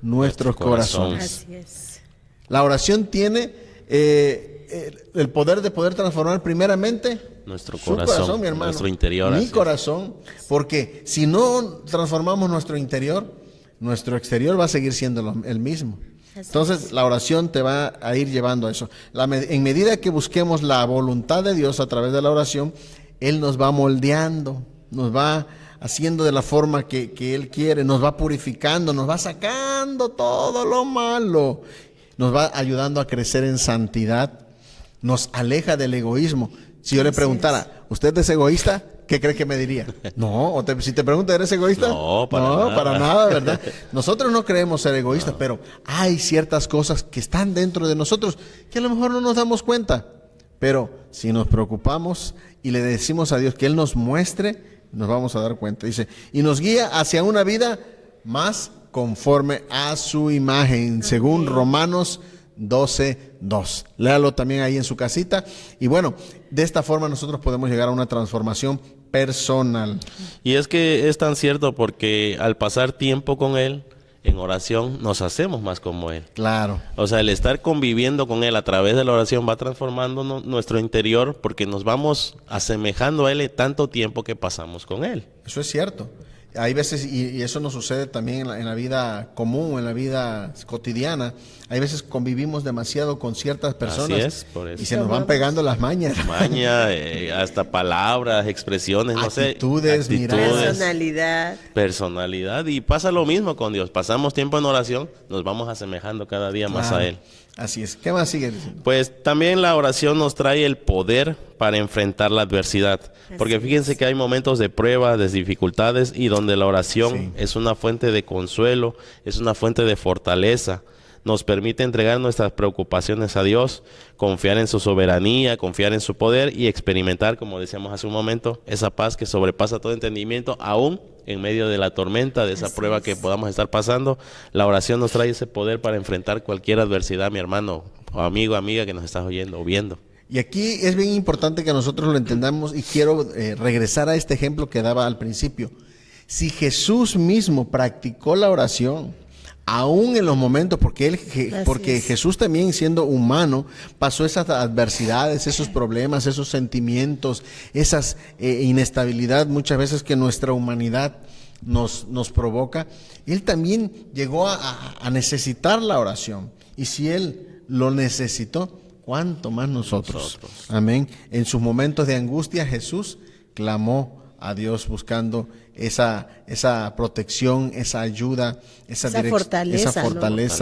nuestros corazones. Así es. La oración tiene el poder de poder transformar primeramente Nuestro su corazón, mi hermano, nuestro interior. mi corazón, porque si no transformamos nuestro interior, nuestro exterior va a seguir siendo el mismo. Entonces la oración te va a ir llevando a eso. En medida que busquemos la voluntad de Dios a través de la oración, Él nos va moldeando, nos va haciendo de la forma que Él quiere, nos va purificando, nos va sacando todo lo malo, nos va ayudando a crecer en santidad, nos aleja del egoísmo. Si yo le preguntara, ¿usted es egoísta? ¿Qué cree que me diría? No, si te pregunto, ¿eres egoísta? No, para nada, ¿verdad? Nosotros no creemos ser egoístas, pero hay ciertas cosas que están dentro de nosotros que a lo mejor no nos damos cuenta. Pero si nos preocupamos y le decimos a Dios que Él nos muestre, nos vamos a dar cuenta. Dice, y nos guía hacia una vida más conforme a su imagen, según Romanos 12:2. Léalo también ahí en su casita. Y bueno, de esta forma nosotros podemos llegar a una transformación personal. Y es que es tan cierto porque al pasar tiempo con Él, en oración, nos hacemos más como Él. Claro. O sea, el estar conviviendo con Él a través de la oración va transformando nuestro interior porque nos vamos asemejando a Él en tanto tiempo que pasamos con Él. Eso es cierto. Hay veces, y eso nos sucede también en la vida común, en la vida cotidiana, hay veces convivimos demasiado con ciertas personas. Así es, por eso. Y se nos van pegando las mañas. Hasta palabras, expresiones, no sé. Actitudes, miradas. Personalidad. Y pasa lo mismo con Dios. Pasamos tiempo en oración, nos vamos asemejando cada día más a Él. Así es. ¿Qué más sigue diciendo? Pues también la oración nos trae el poder para enfrentar la adversidad. Porque fíjense que hay momentos de prueba, de dificultades, y donde la oración es una fuente de consuelo, es una fuente de fortaleza. Nos permite entregar nuestras preocupaciones a Dios, confiar en su soberanía, confiar en su poder y experimentar, como decíamos hace un momento, esa paz que sobrepasa todo entendimiento, aún en medio de la tormenta, de esa prueba que podamos estar pasando. La oración nos trae ese poder para enfrentar cualquier adversidad, mi hermano, o amigo, amiga que nos estás oyendo o viendo. Y aquí es bien importante que nosotros lo entendamos, y quiero regresar a este ejemplo que daba al principio. Si Jesús mismo practicó la oración, aún en los momentos, porque Jesús también, siendo humano, pasó esas adversidades, esos problemas, esos sentimientos, esas inestabilidad muchas veces que nuestra humanidad nos provoca. Él también llegó a necesitar la oración. Y si Él lo necesitó, ¿cuánto más nosotros? Amén. En sus momentos de angustia, Jesús clamó a Dios buscando esa protección, esa ayuda, esa fortaleza,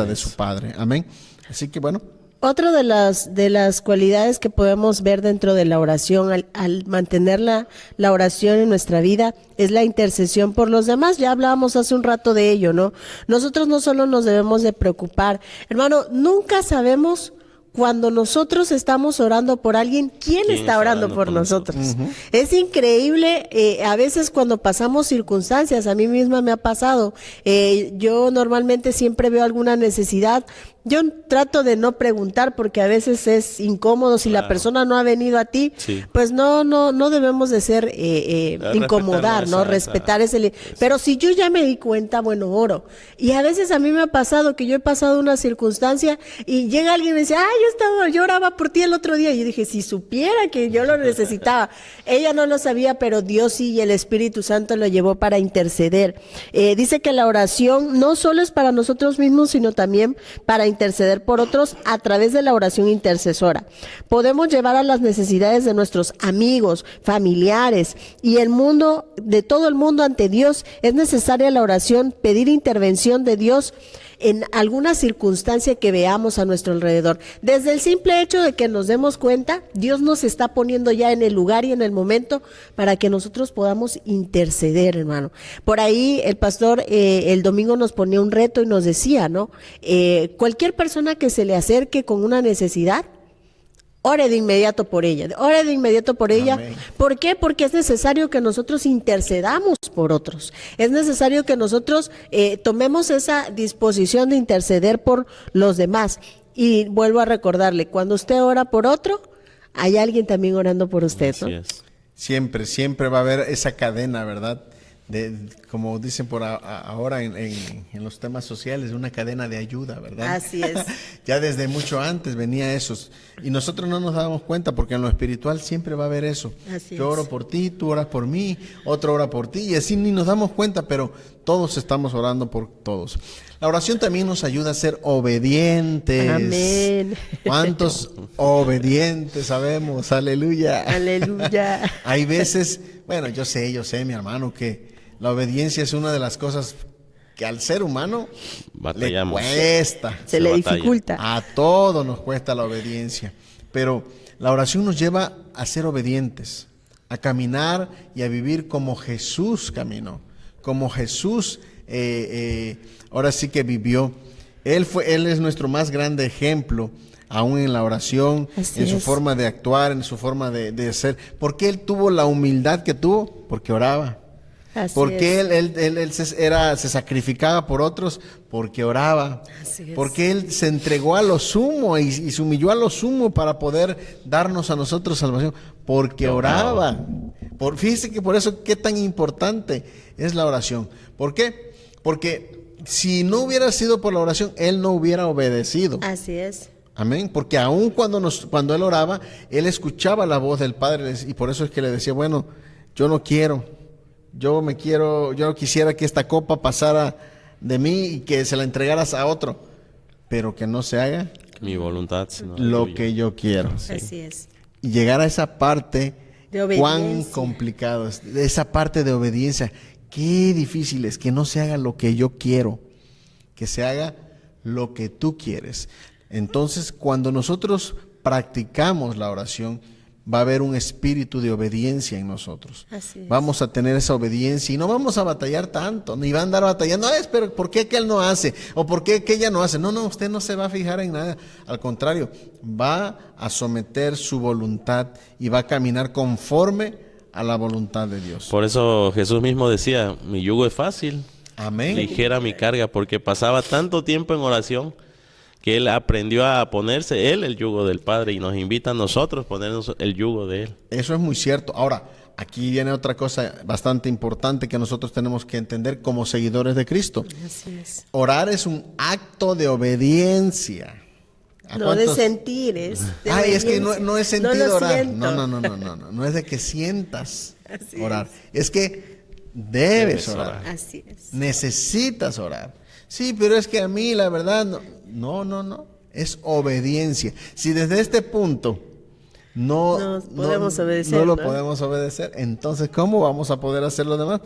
¿no? De su Padre. Amén. Así que bueno. Otra de las cualidades que podemos ver dentro de la oración, al mantener la oración en nuestra vida, es la intercesión por los demás. Ya hablábamos hace un rato de ello, ¿no? Nosotros no solo nos debemos de preocupar. Hermano, nunca sabemos cuando nosotros estamos orando por alguien, ¿quién está orando por nosotros? Uh-huh. Es increíble, a veces cuando pasamos circunstancias, a mí misma me ha pasado, yo normalmente siempre veo alguna necesidad. Yo trato de no preguntar porque a veces es incómodo. Si la persona no ha venido a ti, pues no debemos de ser incomodar, ¿no? Respetar ese. Pero si yo ya me di cuenta, bueno, oro. Y a veces a mí me ha pasado que yo he pasado una circunstancia y llega alguien y me dice, yo oraba por ti el otro día. Y yo dije, si supiera que yo lo necesitaba. Ella no lo sabía, pero Dios sí, y el Espíritu Santo lo llevó para interceder. Dice que la oración no solo es para nosotros mismos, sino también para interceder por otros a través de la oración intercesora. Podemos llevar a las necesidades de nuestros amigos, familiares y el mundo, de todo el mundo ante Dios. Es necesaria la oración, pedir intervención de Dios en alguna circunstancia que veamos a nuestro alrededor. Desde el simple hecho de que nos demos cuenta, Dios nos está poniendo ya en el lugar y en el momento para que nosotros podamos interceder, hermano. Por ahí el pastor el domingo nos ponía un reto y nos decía, ¿no? Cualquier persona que se le acerque con una necesidad, ore de inmediato por ella, ore de inmediato por ella. Amén. ¿Por qué? Porque es necesario que nosotros intercedamos por otros. Es necesario que nosotros tomemos esa disposición de interceder por los demás. Y vuelvo a recordarle, cuando usted ora por otro, hay alguien también orando por usted, ¿no? Siempre va a haber esa cadena, ¿verdad? Como dicen por ahora en los temas sociales, una cadena de ayuda, ¿verdad? Así es. Ya desde mucho antes venía eso. Y nosotros no nos dábamos cuenta porque en lo espiritual siempre va a haber eso. Yo oro por ti, tú oras por mí, otro ora por ti y así ni nos damos cuenta, pero todos estamos orando por todos. La oración también nos ayuda a ser obedientes. Amén. ¿Cuántos obedientes sabemos? Aleluya. Aleluya. Hay veces, bueno, yo sé, mi hermano, que la obediencia es una de las cosas que al ser humano batallamos. Le cuesta. Se le dificulta. A todos nos cuesta la obediencia. Pero la oración nos lleva a ser obedientes, a caminar y a vivir como Jesús caminó, como Jesús ahora sí que vivió. Él es nuestro más grande ejemplo, aún en la oración, en su forma de actuar, en su forma de ser. ¿Por qué él tuvo la humildad que tuvo? Porque oraba. Porque él se sacrificaba por otros, porque oraba. Porque él se entregó a lo sumo y se humilló a lo sumo para poder darnos a nosotros salvación, porque oraba. Fíjese que por eso qué tan importante es la oración. ¿Por qué? Porque si no hubiera sido por la oración, él no hubiera obedecido. Así es. Amén, porque aún cuando él oraba, él escuchaba la voz del Padre y por eso es que le decía, bueno, yo no quisiera que esta copa pasara de mí y que se la entregaras a otro, pero que no se haga mi voluntad, sino lo que yo quiero. Sí. Así es. Y llegar a esa parte, de obediencia. Cuán complicado es, esa parte de obediencia, qué difícil es, que no se haga lo que yo quiero, que se haga lo que tú quieres. Entonces, cuando nosotros practicamos la oración, va a haber un espíritu de obediencia en nosotros. Así es. Vamos a tener esa obediencia y no vamos a batallar tanto, ni va a andar batallando, pero ¿por qué aquel no hace? ¿O por qué aquella no hace? No, usted no se va a fijar en nada. Al contrario, va a someter su voluntad y va a caminar conforme a la voluntad de Dios. Por eso Jesús mismo decía, mi yugo es fácil, amén, ligera mi carga, porque pasaba tanto tiempo en oración que él aprendió a ponerse el yugo del Padre y nos invita a nosotros a ponernos el yugo de él. Eso es muy cierto. Ahora, aquí viene otra cosa bastante importante que nosotros tenemos que entender como seguidores de Cristo. Así es. Orar es un acto de obediencia. No de sentir, es de obediencia. Es que no es sentir orar. Siento. No es de que sientas orar. Es que debes orar. Así es. Necesitas orar. Sí, pero es que a mí la verdad no. es obediencia. Si desde este punto no podemos obedecer, no lo podemos obedecer, entonces ¿cómo vamos a poder hacer lo demás?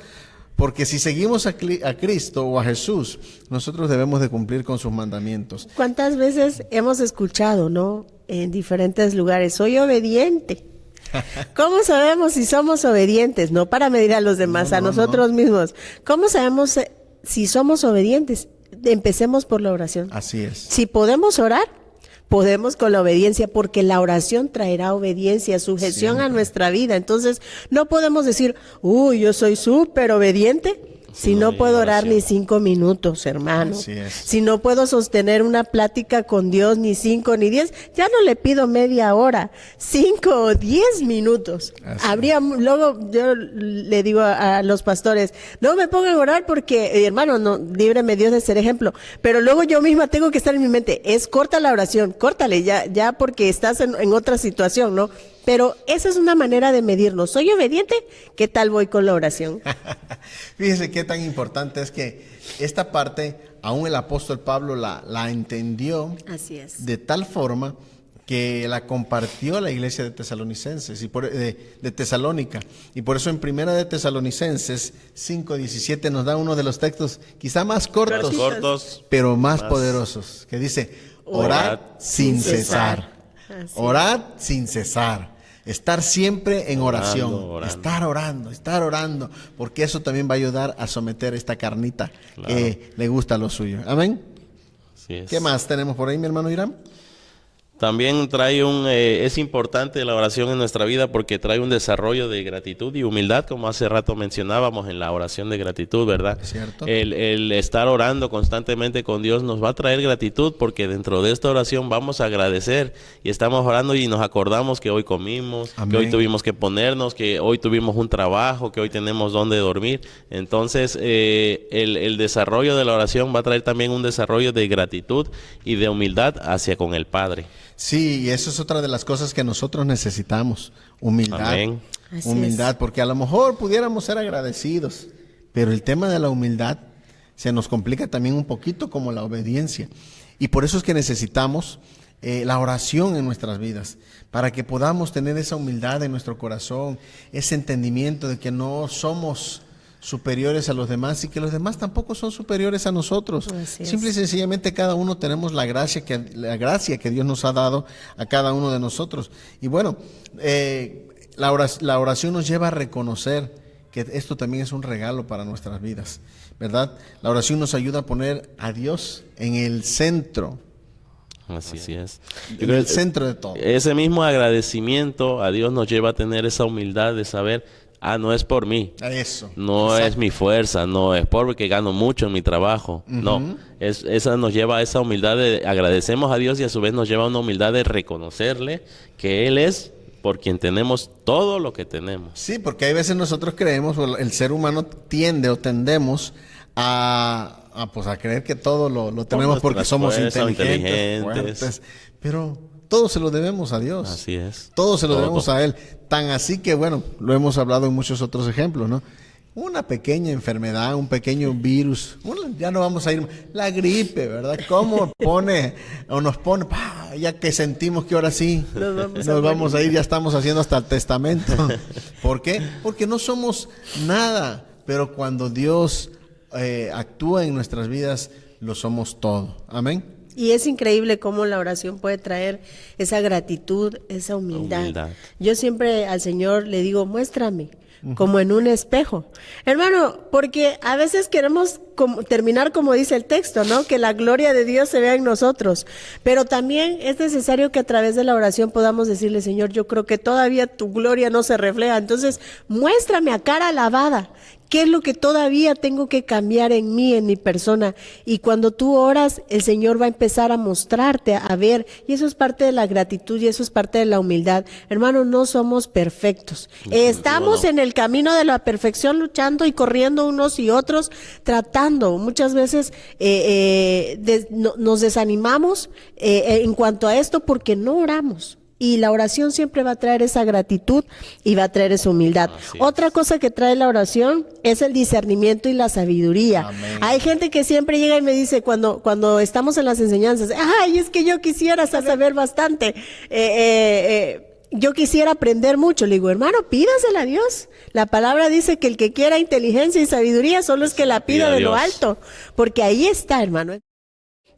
Porque si seguimos a Cristo o a Jesús, nosotros debemos de cumplir con sus mandamientos. ¿Cuántas veces hemos escuchado, no, en diferentes lugares, soy obediente? ¿Cómo sabemos si somos obedientes? No para medir a los demás, a nosotros mismos. ¿Cómo sabemos si somos obedientes? Empecemos por la oración. Así es. Si podemos orar, podemos con la obediencia, porque la oración traerá obediencia, sujeción a nuestra vida. Entonces, no podemos decir, yo soy súper obediente, si no puedo orar ni 5 minutos, hermano. Así es. Si no puedo sostener una plática con Dios ni 5 ni 10, ya no le pido media hora, 5 o 10 minutos. Luego yo le digo a los pastores, no me pongan a orar porque, hermano, no, líbreme Dios de ser ejemplo. Pero luego yo misma tengo que estar en mi mente, es corta la oración, córtale ya porque estás en otra situación, ¿no? Pero esa es una manera de medirnos. ¿Soy obediente? ¿Qué tal voy con la oración? Fíjese qué tan importante es que esta parte, aún el apóstol Pablo la entendió. Así es. De tal forma que la compartió la iglesia de Tesalonicenses de Tesalónica. Y por eso en Primera de Tesalonicenses 5:17 nos da uno de los textos quizá más cortos, pero más poderosos, que dice, orad sin cesar. Orad sin cesar. Estar siempre en oración, orando. Estar orando, porque eso también va a ayudar a someter esta carnita que le gusta a lo suyo. Amén. Así es. ¿Qué más tenemos por ahí, mi hermano Irán? También trae es importante la oración en nuestra vida porque trae un desarrollo de gratitud y humildad, como hace rato mencionábamos en la oración de gratitud, ¿verdad? ¿Cierto? El estar orando constantemente con Dios nos va a traer gratitud porque dentro de esta oración vamos a agradecer y estamos orando y nos acordamos que hoy comimos, Amén. Que hoy tuvimos que ponernos, que hoy tuvimos un trabajo, que hoy tenemos donde dormir. Entonces, el desarrollo de la oración va a traer también un desarrollo de gratitud y de humildad hacia con el Padre. Sí, y eso es otra de las cosas que nosotros necesitamos, humildad. Amén. Humildad, porque a lo mejor pudiéramos ser agradecidos, pero el tema de la humildad se nos complica también un poquito como la obediencia. Y por eso es que necesitamos la oración en nuestras vidas, para que podamos tener esa humildad en nuestro corazón, ese entendimiento de que no somos superiores a los demás y que los demás tampoco son superiores a nosotros. Simple y sencillamente cada uno tenemos la gracia que Dios nos ha dado a cada uno de nosotros. Y bueno, la oración nos lleva a reconocer que esto también es un regalo para nuestras vidas, ¿verdad? La oración nos ayuda a poner a Dios en el centro. Así es. En el centro de todo. Ese mismo agradecimiento a Dios nos lleva a tener esa humildad de saber, no es por mí. Eso. No Exacto. es mi fuerza, no es porque gano mucho en mi trabajo. No, esa nos lleva a esa humildad de agradecemos a Dios y a su vez nos lleva a una humildad de reconocerle que Él es por quien tenemos todo lo que tenemos. Sí, porque hay veces nosotros creemos, o el ser humano tiende o tendemos a creer que todo lo tenemos porque somos inteligentes, fuertes, pero todo se lo debemos a Dios. Así es. Todo se lo debemos a Él. Tan así que, bueno, lo hemos hablado en muchos otros ejemplos, ¿no? Una pequeña enfermedad, un pequeño virus, ya no vamos a ir, la gripe, ¿verdad? ¿Cómo nos pone, ya que sentimos que ahora sí nos vamos a ir, ya estamos haciendo hasta el testamento? ¿Por qué? Porque no somos nada, pero cuando Dios actúa en nuestras vidas, lo somos todo. Amén. Y es increíble cómo la oración puede traer esa gratitud, esa humildad. Yo siempre al Señor le digo, muéstrame, como en un espejo. Hermano, porque a veces queremos terminar como dice el texto, ¿no? Que la gloria de Dios se vea en nosotros. Pero también es necesario que a través de la oración podamos decirle, Señor, yo creo que todavía tu gloria no se refleja. Entonces, muéstrame a cara lavada. ¿Qué es lo que todavía tengo que cambiar en mí, en mi persona? Y cuando tú oras, el Señor va a empezar a mostrarte, a ver. Y eso es parte de la gratitud y eso es parte de la humildad. Hermano, no somos perfectos. Estamos en el camino de la perfección, luchando y corriendo unos y otros, tratando. Muchas veces nos desanimamos en cuanto a esto porque no oramos. Y la oración siempre va a traer esa gratitud y va a traer esa humildad. Otra cosa que trae la oración es el discernimiento y la sabiduría. Amén. Hay gente que siempre llega y me dice cuando estamos en las enseñanzas, ay, es que yo quisiera saber bastante, yo quisiera aprender mucho. Le digo, hermano, pídasela a Dios. La palabra dice que el que quiera inteligencia y sabiduría solo es que la pida de lo alto, porque ahí está, hermano.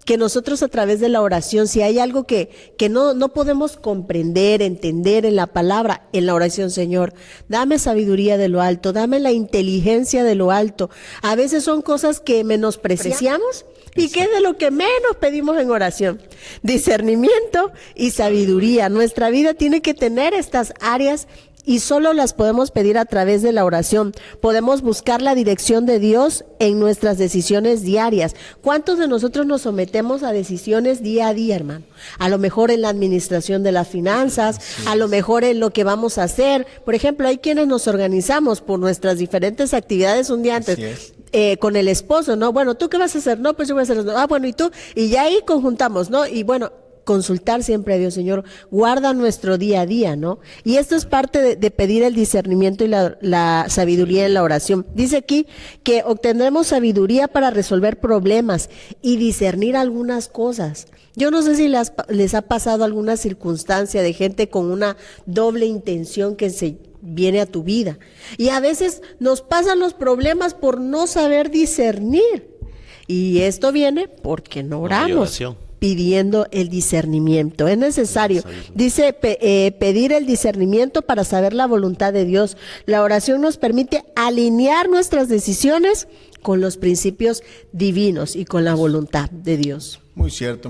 Que nosotros a través de la oración, si hay algo que no podemos comprender, entender en la palabra, en la oración, Señor, dame sabiduría de lo alto, dame la inteligencia de lo alto. A veces son cosas que menospreciamos y que es de lo que menos pedimos en oración. Discernimiento y sabiduría. Nuestra vida tiene que tener estas áreas y solo las podemos pedir a través de la oración. Podemos buscar la dirección de Dios en nuestras decisiones diarias. ¿Cuántos de nosotros nos sometemos a decisiones día a día, hermano? A lo mejor en la administración de las finanzas, a lo mejor en lo que vamos a hacer. Por ejemplo, hay quienes nos organizamos por nuestras diferentes actividades un día antes. Con el esposo, ¿no? Bueno, ¿tú qué vas a hacer? No, pues yo voy a hacer eso. Ah, bueno, ¿y tú? Y ya ahí conjuntamos, ¿no? Y bueno, consultar siempre a Dios, Señor, guarda nuestro día a día, ¿no? Y esto es parte de pedir el discernimiento y la sabiduría en la oración. Dice aquí que obtendremos sabiduría para resolver problemas y discernir algunas cosas. Yo no sé si les ha pasado alguna circunstancia de gente con una doble intención que se viene a tu vida. Y a veces nos pasan los problemas por no saber discernir. Y esto viene porque no oramos. Pidiendo el discernimiento. Es necesario. Dice pedir el discernimiento para saber la voluntad de Dios. La oración nos permite alinear nuestras decisiones con los principios divinos y con la voluntad de Dios. Muy cierto,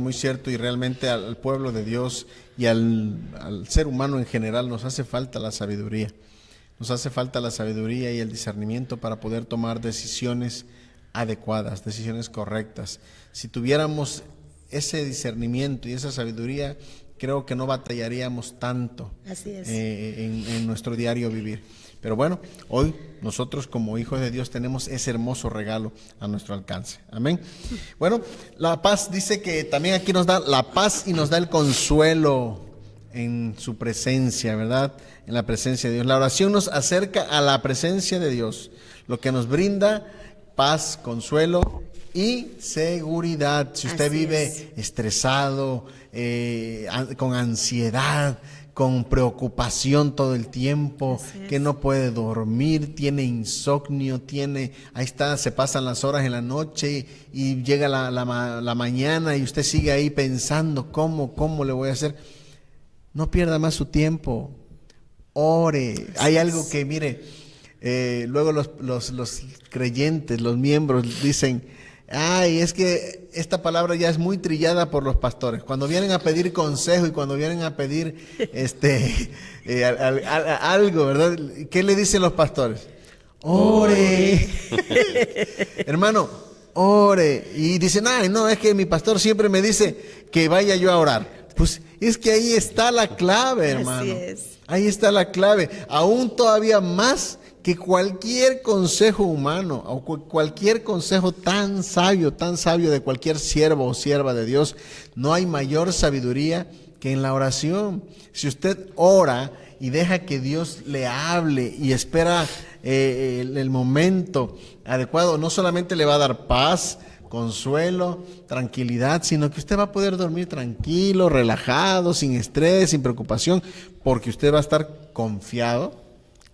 y realmente al pueblo de Dios y al ser humano en general nos hace falta la sabiduría. Nos hace falta la sabiduría y el discernimiento para poder tomar decisiones adecuadas, decisiones correctas. Si tuviéramos ese discernimiento y esa sabiduría, creo que no batallaríamos tanto. Así es. En nuestro diario vivir. Pero bueno, hoy nosotros como hijos de Dios tenemos ese hermoso regalo a nuestro alcance. Amén. Bueno, la paz dice que también aquí nos da la paz y nos da el consuelo en su presencia, ¿verdad? En la presencia de Dios. La oración nos acerca a la presencia de Dios, lo que nos brinda paz, consuelo y seguridad. Si usted vive estresado, con ansiedad, con preocupación todo el tiempo, que no puede dormir, tiene insomnio, ahí está, se pasan las horas en la noche y llega la mañana y usted sigue ahí pensando ¿cómo le voy a hacer? No pierda más su tiempo, ore. Hay algo que, mire, luego los creyentes, los miembros dicen, ay, es que esta palabra ya es muy trillada por los pastores. Cuando vienen a pedir consejo y cuando vienen a pedir algo, ¿verdad? ¿Qué le dicen los pastores? Ore. Hermano, ore. Y dicen, ay, no, es que mi pastor siempre me dice que vaya yo a orar. Pues es que ahí está la clave, hermano. Así es. Ahí está la clave. Aún todavía más que cualquier consejo humano o cualquier consejo tan sabio de cualquier siervo o sierva de Dios, no hay mayor sabiduría que en la oración. Si usted ora y deja que Dios le hable y espera el momento adecuado, no solamente le va a dar paz, consuelo, tranquilidad, sino que usted va a poder dormir tranquilo, relajado, sin estrés, sin preocupación, porque usted va a estar confiado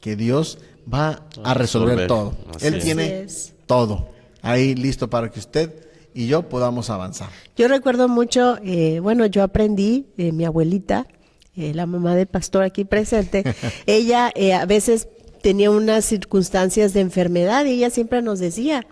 que Dios va a resolver todo. Él tiene todo ahí listo para que usted y yo podamos avanzar. Yo recuerdo mucho, yo aprendí, mi abuelita, la mamá del pastor aquí presente, ella a veces tenía unas circunstancias de enfermedad y ella siempre nos decía,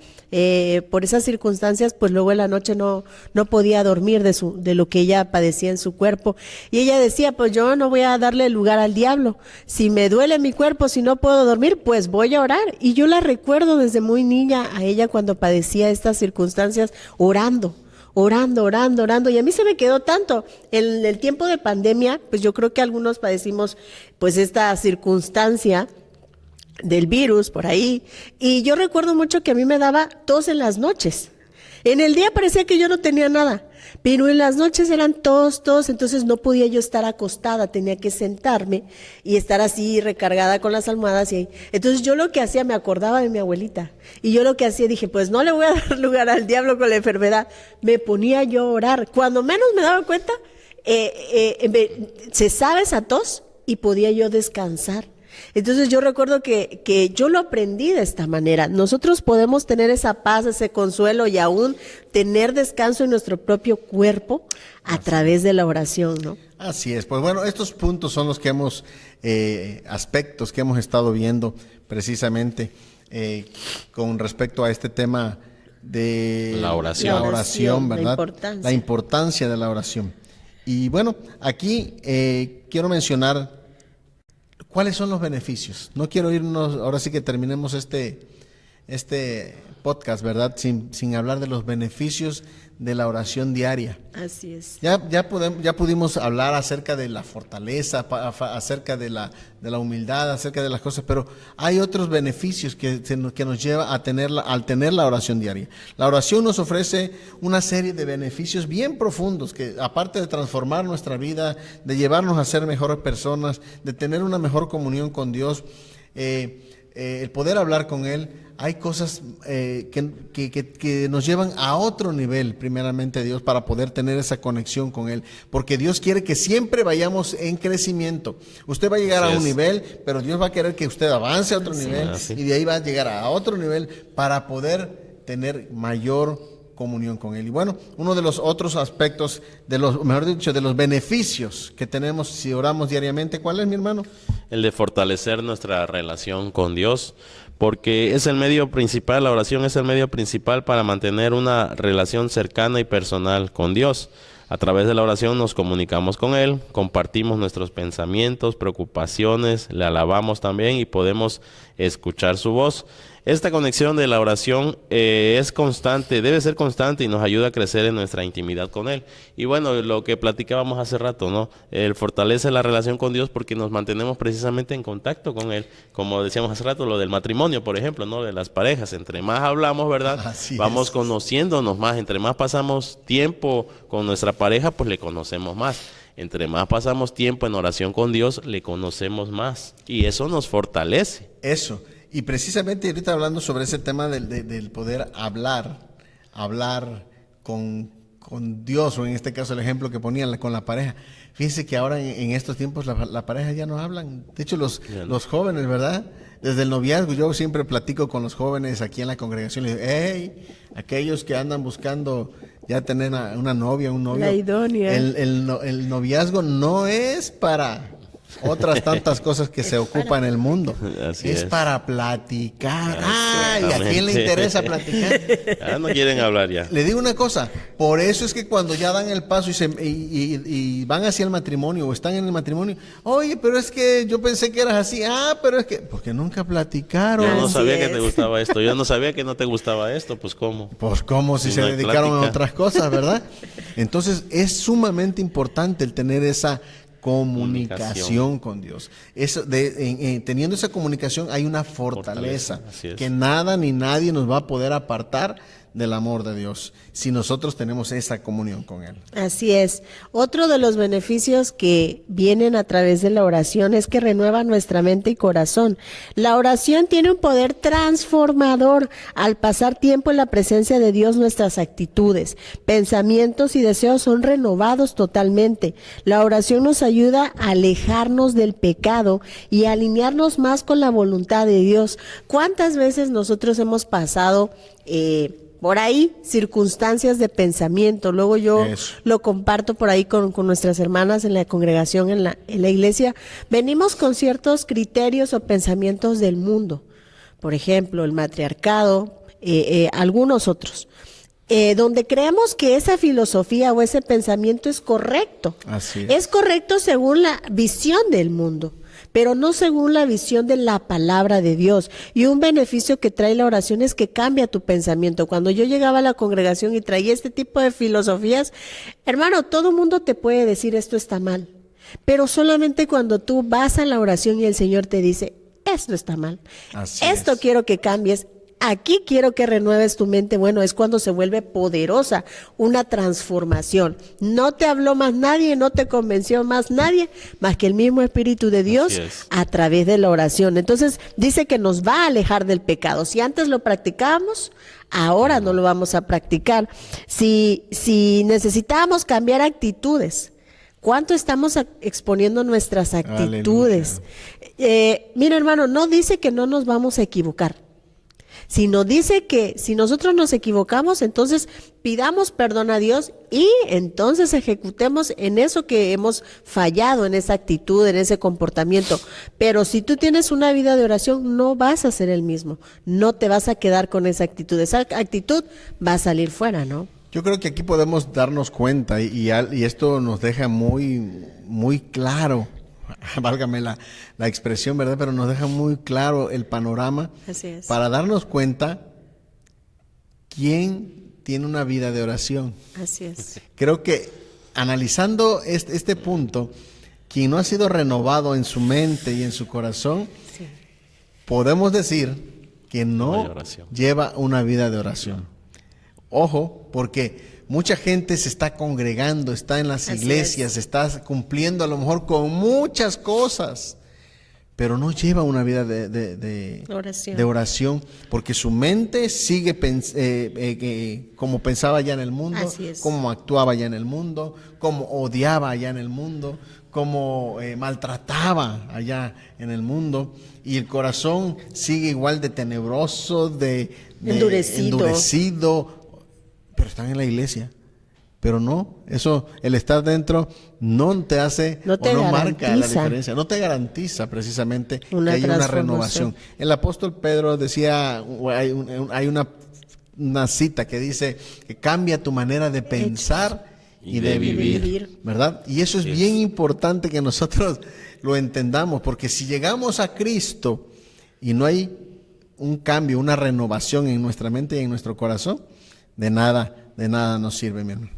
por esas circunstancias, pues luego en la noche no podía dormir de lo que ella padecía en su cuerpo. Y ella decía, pues yo no voy a darle lugar al diablo. Si me duele mi cuerpo, si no puedo dormir, pues voy a orar. Y yo la recuerdo desde muy niña a ella cuando padecía estas circunstancias, orando. Y a mí se me quedó tanto. En el tiempo de pandemia, pues yo creo que algunos padecimos pues esta circunstancia del virus por ahí, y yo recuerdo mucho que a mí me daba tos en las noches. En el día parecía que yo no tenía nada, pero en las noches eran todos, entonces no podía yo estar acostada, tenía que sentarme y estar así recargada con las almohadas. Entonces yo lo que hacía, me acordaba de mi abuelita, y yo lo que hacía, dije, pues no le voy a dar lugar al diablo con la enfermedad. Me ponía yo a orar, cuando menos me daba cuenta, cesaba esa tos y podía yo descansar. Entonces yo recuerdo que yo lo aprendí de esta manera. Nosotros podemos tener esa paz, ese consuelo y aún tener descanso en nuestro propio cuerpo a través de la oración, ¿no? Así es. Pues bueno, estos puntos son los que hemos, aspectos que hemos estado viendo precisamente con respecto a este tema de La oración. La oración, ¿verdad? La importancia de la oración. Y bueno, aquí quiero mencionar ¿cuáles son los beneficios? No quiero irnos, ahora sí que terminemos este podcast, ¿verdad? Sin hablar de los beneficios de la oración diaria. Así es. Ya pudimos hablar acerca de la fortaleza, acerca de la humildad, acerca de las cosas, pero hay otros beneficios que nos lleva al tener la oración diaria. La oración nos ofrece una serie de beneficios bien profundos que, aparte de transformar nuestra vida, de llevarnos a ser mejores personas, de tener una mejor comunión con Dios, el poder hablar con Él, hay cosas que nos llevan a otro nivel, primeramente Dios, para poder tener esa conexión con Él, porque Dios quiere que siempre vayamos en crecimiento. Usted va a llegar a un nivel, pero Dios va a querer que usted avance a otro nivel, y de ahí va a llegar a otro nivel para poder tener mayor comunión con Él. Y bueno, uno de los otros aspectos, de los beneficios que tenemos si oramos diariamente, ¿cuál es, mi hermano? El de fortalecer nuestra relación con Dios, porque es el medio principal, la oración es el medio principal para mantener una relación cercana y personal con Dios. A través de la oración nos comunicamos con Él, compartimos nuestros pensamientos, preocupaciones, le alabamos también y podemos escuchar su voz. Esta conexión de la oración es constante, debe ser constante y nos ayuda a crecer en nuestra intimidad con Él. Y bueno, lo que platicábamos hace rato, ¿no? Él fortalece la relación con Dios porque nos mantenemos precisamente en contacto con Él. Como decíamos hace rato, lo del matrimonio, por ejemplo, ¿no? De las parejas. Entre más hablamos, ¿verdad? Vamos conociéndonos más. Entre más pasamos tiempo con nuestra pareja, pues le conocemos más. Entre más pasamos tiempo en oración con Dios, le conocemos más. Y eso nos fortalece. Eso. Y precisamente ahorita hablando sobre ese tema del poder hablar con Dios, o en este caso el ejemplo que ponían con la pareja. Fíjense que ahora en estos tiempos la pareja ya no hablan. De hecho, los jóvenes, ¿verdad? Desde el noviazgo, yo siempre platico con los jóvenes aquí en la congregación. Les digo, hey, aquellos que andan buscando ya tener una novia, un novio. La idónea. El noviazgo no es para otras tantas cosas que se ocupan en el mundo. Es para platicar. Ay, ¿a quién le interesa platicar? Ya no quieren hablar ya. Le digo una cosa, por eso es que cuando ya dan el paso y van hacia el matrimonio o están en el matrimonio, oye, pero es que yo pensé que eras así, pero es que, porque nunca platicaron. Yo no sabía que te gustaba esto, yo no sabía que no te gustaba esto, pues ¿cómo? Pues ¿cómo si se dedicaron a otras cosas, verdad? Entonces es sumamente importante el tener esa comunicación con Dios. Teniendo esa comunicación hay una fortaleza que nada ni nadie nos va a poder apartar del amor de Dios si nosotros tenemos esa comunión con Él. Así es. Otro de los beneficios que vienen a través de la oración es que renueva nuestra mente y corazón. La oración tiene un poder transformador. Al pasar tiempo en la presencia de Dios, nuestras actitudes, pensamientos y deseos son renovados totalmente. La oración nos ayuda a alejarnos del pecado y a alinearnos más con la voluntad de Dios. ¿Cuántas veces nosotros hemos pasado por ahí circunstancias de pensamiento? Luego yo lo comparto por ahí con nuestras hermanas en la congregación, en la iglesia. Venimos con ciertos criterios o pensamientos del mundo. Por ejemplo, el matriarcado, algunos otros. Donde creemos que esa filosofía o ese pensamiento es correcto. Así es. Es correcto según la visión del mundo, pero no según la visión de la palabra de Dios. Y un beneficio que trae la oración es que cambia tu pensamiento. Cuando yo llegaba a la congregación y traía este tipo de filosofías, hermano, todo mundo te puede decir esto está mal, pero solamente cuando tú vas a la oración y el Señor te dice, esto está mal, esto quiero que cambies, aquí quiero que renueves tu mente. Bueno, es cuando se vuelve poderosa una transformación. No te habló más nadie, no te convenció más nadie, más que el mismo Espíritu de Dios a través de la oración. Entonces, dice que nos va a alejar del pecado. Si antes lo practicábamos, ahora no lo vamos a practicar. Si necesitábamos cambiar actitudes, ¿cuánto estamos exponiendo nuestras actitudes? Mira, hermano, no dice que no nos vamos a equivocar, sino dice que si nosotros nos equivocamos, entonces pidamos perdón a Dios y entonces ejecutemos en eso que hemos fallado, en esa actitud, en ese comportamiento. Pero si tú tienes una vida de oración, no vas a ser el mismo, no te vas a quedar con esa actitud va a salir fuera, ¿no? Yo creo que aquí podemos darnos cuenta y esto nos deja muy claro, válgame la expresión, ¿verdad? Pero nos deja muy claro el panorama. Así es. Para darnos cuenta quién tiene una vida de oración. Así es. Creo que analizando este punto, quien no ha sido renovado en su mente y en su corazón, sí, podemos decir que no lleva una vida de oración. Ojo, porque mucha gente se está congregando, está en las iglesias, está cumpliendo a lo mejor con muchas cosas, pero no lleva una vida de oración, porque su mente sigue como pensaba allá en el mundo, como actuaba allá en el mundo, como odiaba allá en el mundo, como maltrataba allá en el mundo, y el corazón sigue igual de tenebroso, de endurecido, pero están en la iglesia. Pero no, eso, el estar dentro no te hace no marca la diferencia, no te garantiza precisamente que hay una renovación. El apóstol Pedro decía, hay una cita que dice que cambia tu manera de pensar y de vivir, ¿verdad? Y eso es bien importante que nosotros lo entendamos, porque si llegamos a Cristo y no hay un cambio, una renovación en nuestra mente y en nuestro corazón, de nada nos sirve, mi hermano.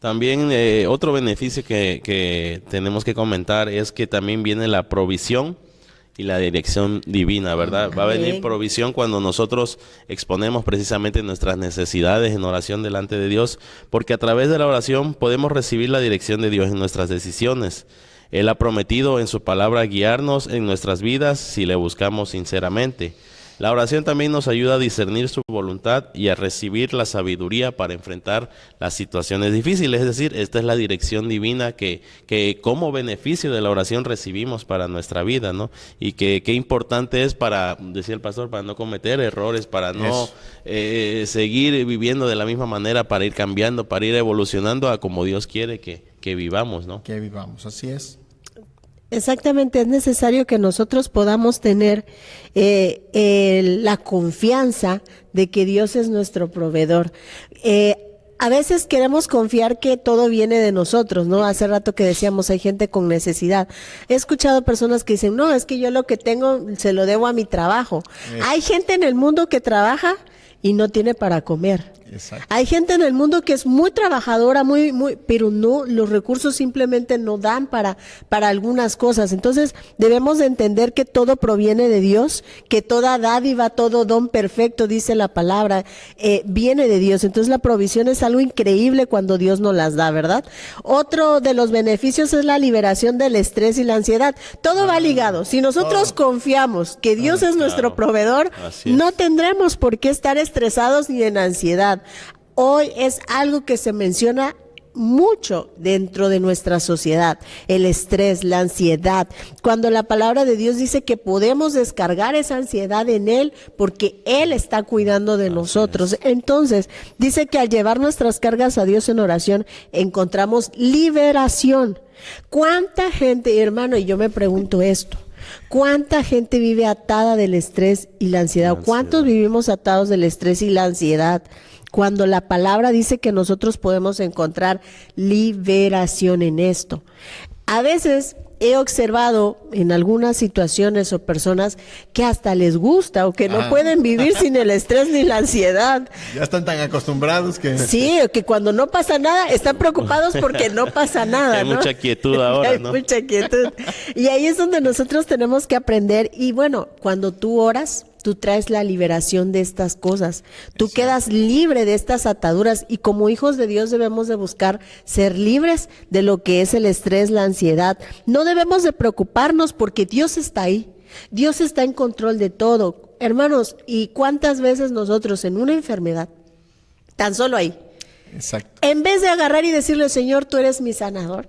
También otro beneficio que tenemos que comentar es que también viene la provisión y la dirección divina, ¿verdad? Va a venir provisión cuando nosotros exponemos precisamente nuestras necesidades en oración delante de Dios, porque a través de la oración podemos recibir la dirección de Dios en nuestras decisiones. Él ha prometido en su palabra guiarnos en nuestras vidas si le buscamos sinceramente. La oración también nos ayuda a discernir su voluntad y a recibir la sabiduría para enfrentar las situaciones difíciles. Es decir, esta es la dirección divina que como beneficio de la oración recibimos para nuestra vida, ¿no? Y que qué importante es para, decía el pastor, para no cometer errores, para no seguir viviendo de la misma manera, para ir cambiando, para ir evolucionando a como Dios quiere que vivamos, ¿no? Que vivamos, así es. Exactamente, es necesario que nosotros podamos tener la confianza de que Dios es nuestro proveedor. A veces queremos confiar que todo viene de nosotros, ¿no? Hace rato que decíamos, hay gente con necesidad. He escuchado personas que dicen, no, es que yo lo que tengo se lo debo a mi trabajo. Hay gente en el mundo que trabaja y no tiene para comer. Exacto. Hay gente en el mundo que es muy trabajadora, pero no, los recursos simplemente no dan para algunas cosas. Entonces, debemos de entender que todo proviene de Dios, que toda dádiva, todo don perfecto, dice la palabra, viene de Dios. Entonces, la provisión es algo increíble cuando Dios nos las da, ¿verdad? Otro de los beneficios es la liberación del estrés y la ansiedad. Todo va ligado. Si nosotros confiamos que Dios es nuestro proveedor, no tendremos por qué estar estresados ni en ansiedad. Hoy es algo que se menciona mucho dentro de nuestra sociedad, el estrés, la ansiedad, cuando la palabra de Dios dice que podemos descargar esa ansiedad en Él porque Él está cuidando de nosotros. Entonces, dice que al llevar nuestras cargas a Dios en oración, encontramos liberación. ¿Cuánta gente, hermano, y yo me pregunto esto, cuánta gente vive atada del estrés y la ansiedad? ¿Cuántos vivimos atados del estrés y la ansiedad? Cuando la palabra dice que nosotros podemos encontrar liberación en esto. A veces he observado en algunas situaciones o personas que hasta les gusta o que no pueden vivir sin el estrés ni la ansiedad. Ya están tan acostumbrados que... Sí, que cuando no pasa nada están preocupados porque no pasa nada, Hay mucha quietud ahora, ¿no? Hay mucha quietud. Y ahí es donde nosotros tenemos que aprender. Y bueno, cuando tú oras, tú traes la liberación de estas cosas. Tú quedas libre de estas ataduras y como hijos de Dios debemos de buscar ser libres de lo que es el estrés, la ansiedad. No debemos de preocuparnos porque Dios está ahí. Dios está en control de todo. Hermanos, ¿y cuántas veces nosotros en una enfermedad, tan solo ahí, Exacto. en vez de agarrar y decirle, Señor, tú eres mi sanador,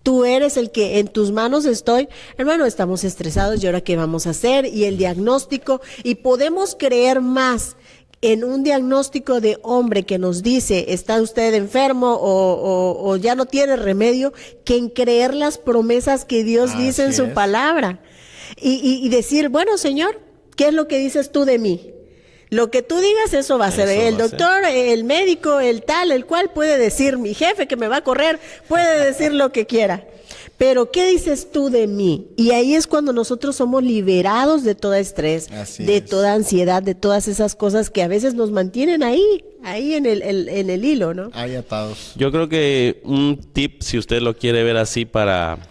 tú eres el que en tus manos estoy, hermano, estamos estresados y ahora qué vamos a hacer, y el diagnóstico, y podemos creer más en un diagnóstico de hombre que nos dice, está usted enfermo o ya no tiene remedio, que en creer las promesas que Dios dice en su palabra. Y decir, bueno, Señor, ¿qué es lo que dices tú de mí? Lo que tú digas, eso va a ser. El doctor, el médico, el tal, el cual puede decir, mi jefe que me va a correr, puede decir lo que quiera. Pero, ¿qué dices tú de mí? Y ahí es cuando nosotros somos liberados de todo estrés, toda ansiedad, de todas esas cosas que a veces nos mantienen ahí en el hilo, ¿no? Ahí atados. Yo creo que un tip, si usted lo quiere ver así, para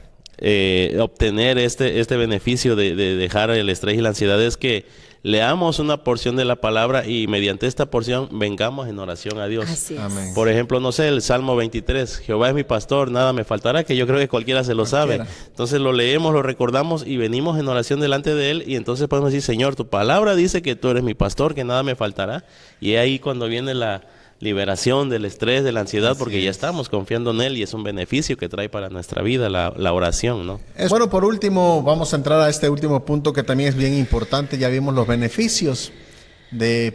obtener este beneficio de dejar el estrés y la ansiedad, es que leamos una porción de la palabra y mediante esta porción vengamos en oración a Dios. Así es. Amén. Por ejemplo, no sé, el Salmo 23, Jehová es mi pastor, nada me faltará, que yo creo que cualquiera se lo sabe. Entonces lo leemos, lo recordamos y venimos en oración delante de Él y entonces podemos decir, Señor, tu palabra dice que tú eres mi pastor, que nada me faltará. Y es ahí cuando viene la liberación del estrés, de la ansiedad, porque ya estamos confiando en Él y es un beneficio que trae para nuestra vida la oración, ¿no? Bueno, por último, vamos a entrar a este último punto que también es bien importante. Ya vimos los beneficios de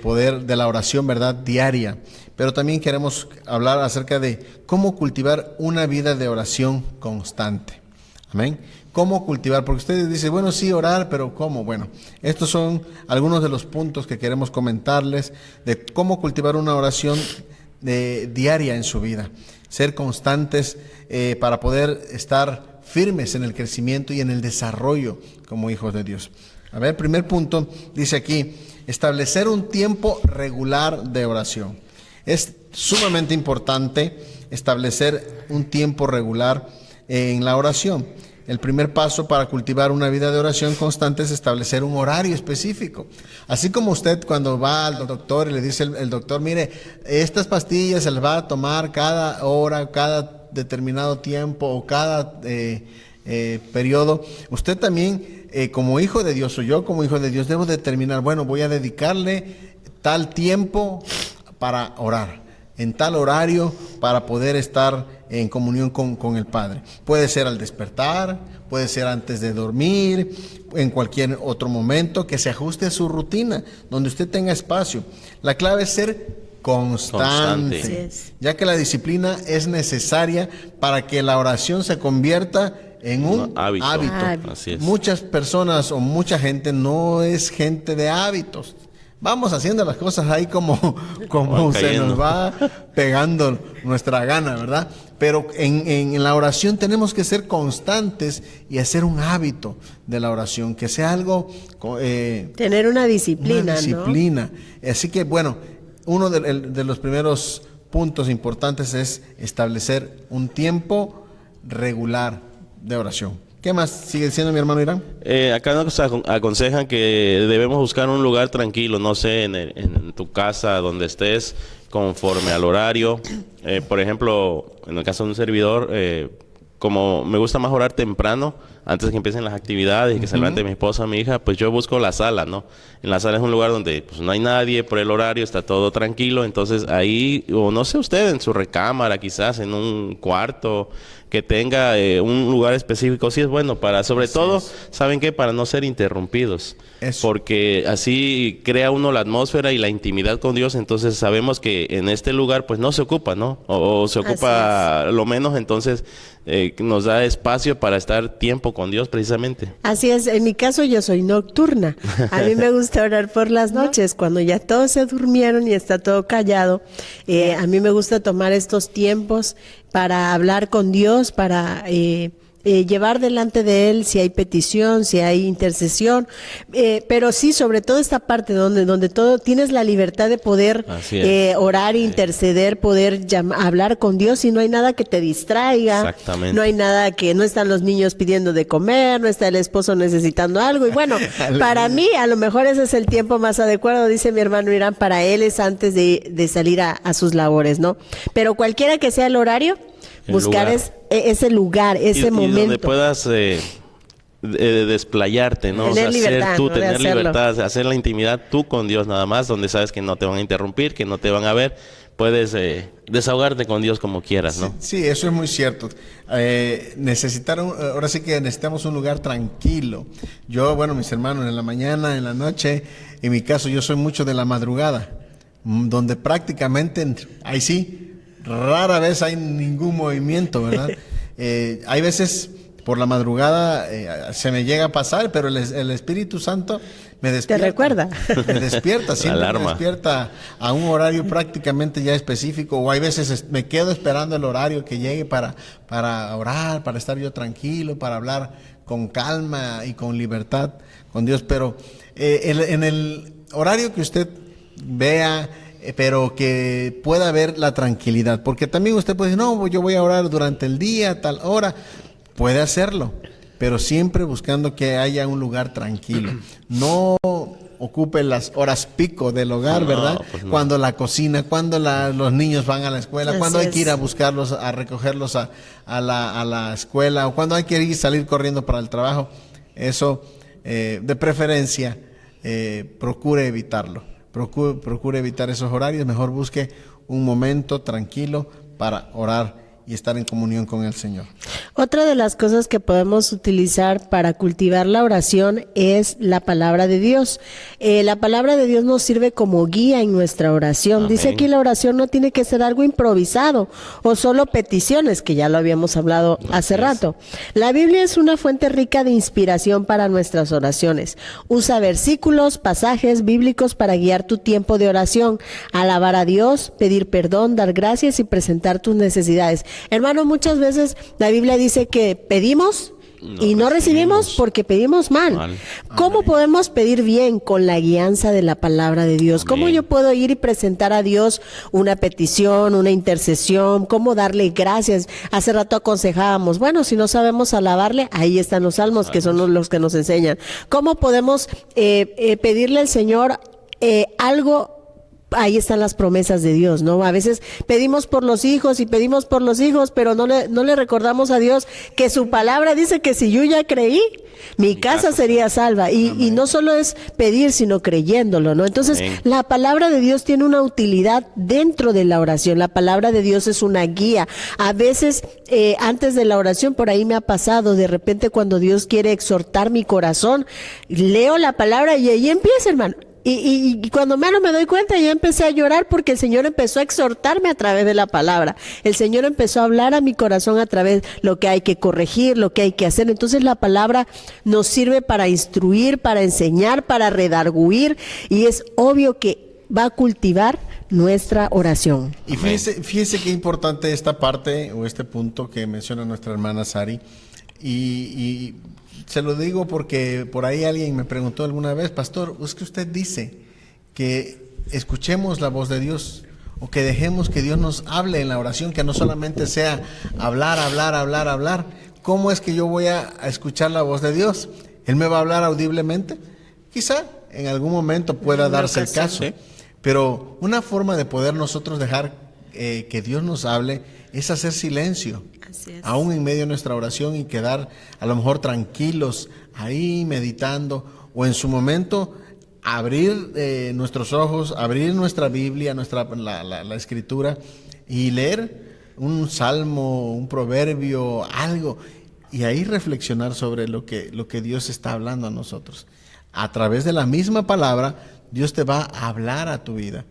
la oración, ¿verdad? Diaria. Pero también queremos hablar acerca de cómo cultivar una vida de oración constante. Amén. ¿Cómo cultivar? Porque ustedes dicen, bueno, sí, orar, pero ¿cómo? Bueno, estos son algunos de los puntos que queremos comentarles de cómo cultivar una oración diaria en su vida. Ser constantes para poder estar firmes en el crecimiento y en el desarrollo como hijos de Dios. A ver, primer punto, dice aquí, establecer un tiempo regular de oración. Es sumamente importante establecer un tiempo regular en la oración. El primer paso para cultivar una vida de oración constante es establecer un horario específico. Así como usted cuando va al doctor y le dice el doctor, mire, estas pastillas se las va a tomar cada hora, cada determinado tiempo o cada periodo. Usted también, como hijo de Dios, o yo como hijo de Dios, debo determinar, bueno, voy a dedicarle tal tiempo para orar, en tal horario para poder estar en comunión con el Padre. Puede ser al despertar, puede ser antes de dormir, en cualquier otro momento que se ajuste a su rutina, donde usted tenga espacio. La clave es ser constante. Ya que la disciplina es necesaria para que la oración se convierta en un hábito. Así es. Muchas personas o mucha gente no es gente de hábitos. Vamos haciendo las cosas ahí como se nos va pegando nuestra gana, ¿verdad? Pero en la oración tenemos que ser constantes y hacer un hábito de la oración, que sea algo... tener una disciplina, una disciplina, ¿no? Así que, bueno, uno de los primeros puntos importantes es establecer un tiempo regular de oración. ¿Qué más sigue diciendo mi hermano Irán? Acá nos aconsejan que debemos buscar un lugar tranquilo, no sé, en tu casa, donde estés, conforme al horario. Por ejemplo, en el caso de un servidor, como me gusta más orar temprano, antes que empiecen las actividades y que se levante mi esposa, mi hija, pues yo busco la sala, ¿no? En la sala es un lugar donde pues no hay nadie por el horario, está todo tranquilo, entonces ahí, o no sé usted, en su recámara quizás, en un cuarto, que tenga un lugar específico, sí es bueno para, sobre todo, ¿saben qué? Para no ser interrumpidos. Eso. Porque así crea uno la atmósfera y la intimidad con Dios, entonces sabemos que en este lugar pues no se ocupa, ¿no? O se ocupa lo menos, entonces nos da espacio para estar tiempo con Dios precisamente. Así es, en mi caso yo soy nocturna. A mí me gusta orar por las noches, cuando ya todos se durmieron y está todo callado. A mí me gusta tomar estos tiempos para hablar con Dios, para llevar delante de Él si hay petición, si hay intercesión, pero sí, sobre todo esta parte donde todo tienes la libertad de poder orar, interceder, poder hablar con Dios y no hay nada que te distraiga. Exactamente. No hay nada no están los niños pidiendo de comer, no está el esposo necesitando algo y bueno, para mí a lo mejor ese es el tiempo más adecuado, dice mi hermano Irán, para él es antes de salir a sus labores, ¿no? Pero cualquiera que sea el horario, buscar ese lugar, ese momento. Y donde puedas desplayarte, ¿no? Tener libertad, ser tú, ¿no? tener libertad, hacer la intimidad tú con Dios nada más, donde sabes que no te van a interrumpir, que no te van a ver. Puedes desahogarte con Dios como quieras, ¿no? Sí, eso es muy cierto. Ahora sí que necesitamos un lugar tranquilo. Yo, bueno, mis hermanos, en la mañana, en la noche, en mi caso, yo soy mucho de la madrugada, donde prácticamente, ahí sí, rara vez hay ningún movimiento, ¿verdad? Hay veces por la madrugada se me llega a pasar, pero el Espíritu Santo me despierta. ¿Te recuerda? Me despierta, siempre me despierta a un horario prácticamente ya específico, o hay veces me quedo esperando el horario que llegue para orar, para estar yo tranquilo, para hablar con calma y con libertad con Dios, pero en el horario que usted vea, pero que pueda haber la tranquilidad, porque también usted puede decir, no, yo voy a orar durante el día, tal hora, puede hacerlo, pero siempre buscando que haya un lugar tranquilo. No ocupe las horas pico del hogar, ¿verdad? Pues no. Cuando la cocina, cuando los niños van a la escuela, así cuando hay que ir a buscarlos, a recogerlos a la escuela, o cuando hay que salir corriendo para el trabajo. Eso, de preferencia, procure evitarlo. Procure evitar esos horarios. Mejor busque un momento tranquilo para orar y estar en comunión con el Señor. Otra de las cosas que podemos utilizar para cultivar la oración es la palabra de Dios. La palabra de Dios nos sirve como guía en nuestra oración. Amén. Dice aquí la oración no tiene que ser algo improvisado o solo peticiones, que ya lo habíamos hablado hace rato. La Biblia es una fuente rica de inspiración para nuestras oraciones. Usa versículos, pasajes bíblicos para guiar tu tiempo de oración, alabar a Dios, pedir perdón, dar gracias y presentar tus necesidades. Hermano, muchas veces la Biblia dice que pedimos y no recibimos porque pedimos mal. ¿Cómo podemos pedir bien? Con la guianza de la palabra de Dios. ¿Cómo yo puedo ir y presentar a Dios una petición, una intercesión? ¿Cómo darle gracias? Hace rato aconsejábamos, bueno, si no sabemos alabarle, ahí están los salmos, que son los que nos enseñan. ¿Cómo podemos pedirle al Señor algo? Ahí están las promesas de Dios, ¿no? A veces pedimos por los hijos y pedimos por los hijos, pero no le recordamos a Dios que su palabra dice que si yo ya creí, mi casa sería salva. Y no solo es pedir, sino creyéndolo, ¿no? Entonces, la palabra de Dios tiene una utilidad dentro de la oración. La palabra de Dios es una guía. A veces, antes de la oración, por ahí me ha pasado, de repente cuando Dios quiere exhortar mi corazón, leo la palabra y ahí empieza, hermano. Y cuando menos me doy cuenta, ya empecé a llorar porque el Señor empezó a exhortarme a través de la palabra. El Señor empezó a hablar a mi corazón a través de lo que hay que corregir, lo que hay que hacer. Entonces la palabra nos sirve para instruir, para enseñar, para redarguir, y es obvio que va a cultivar nuestra oración. Y fíjese qué importante esta parte o este punto que menciona nuestra hermana Sari. Y se lo digo porque por ahí alguien me preguntó alguna vez, pastor, es que usted dice que escuchemos la voz de Dios o que dejemos que Dios nos hable en la oración, que no solamente sea hablar. ¿Cómo es que yo voy a escuchar la voz de Dios? ¿Él me va a hablar audiblemente? Quizá en algún momento pueda darse el caso, pero una forma de poder nosotros dejar que Dios nos hable es hacer silencio, aún en medio de nuestra oración, y quedar a lo mejor tranquilos ahí meditando, o en su momento abrir nuestros ojos, abrir nuestra Biblia, la Escritura, y leer un salmo, un proverbio, algo, y ahí reflexionar sobre lo que Dios está hablando a nosotros. A través de la misma palabra, Dios te va a hablar a tu vida.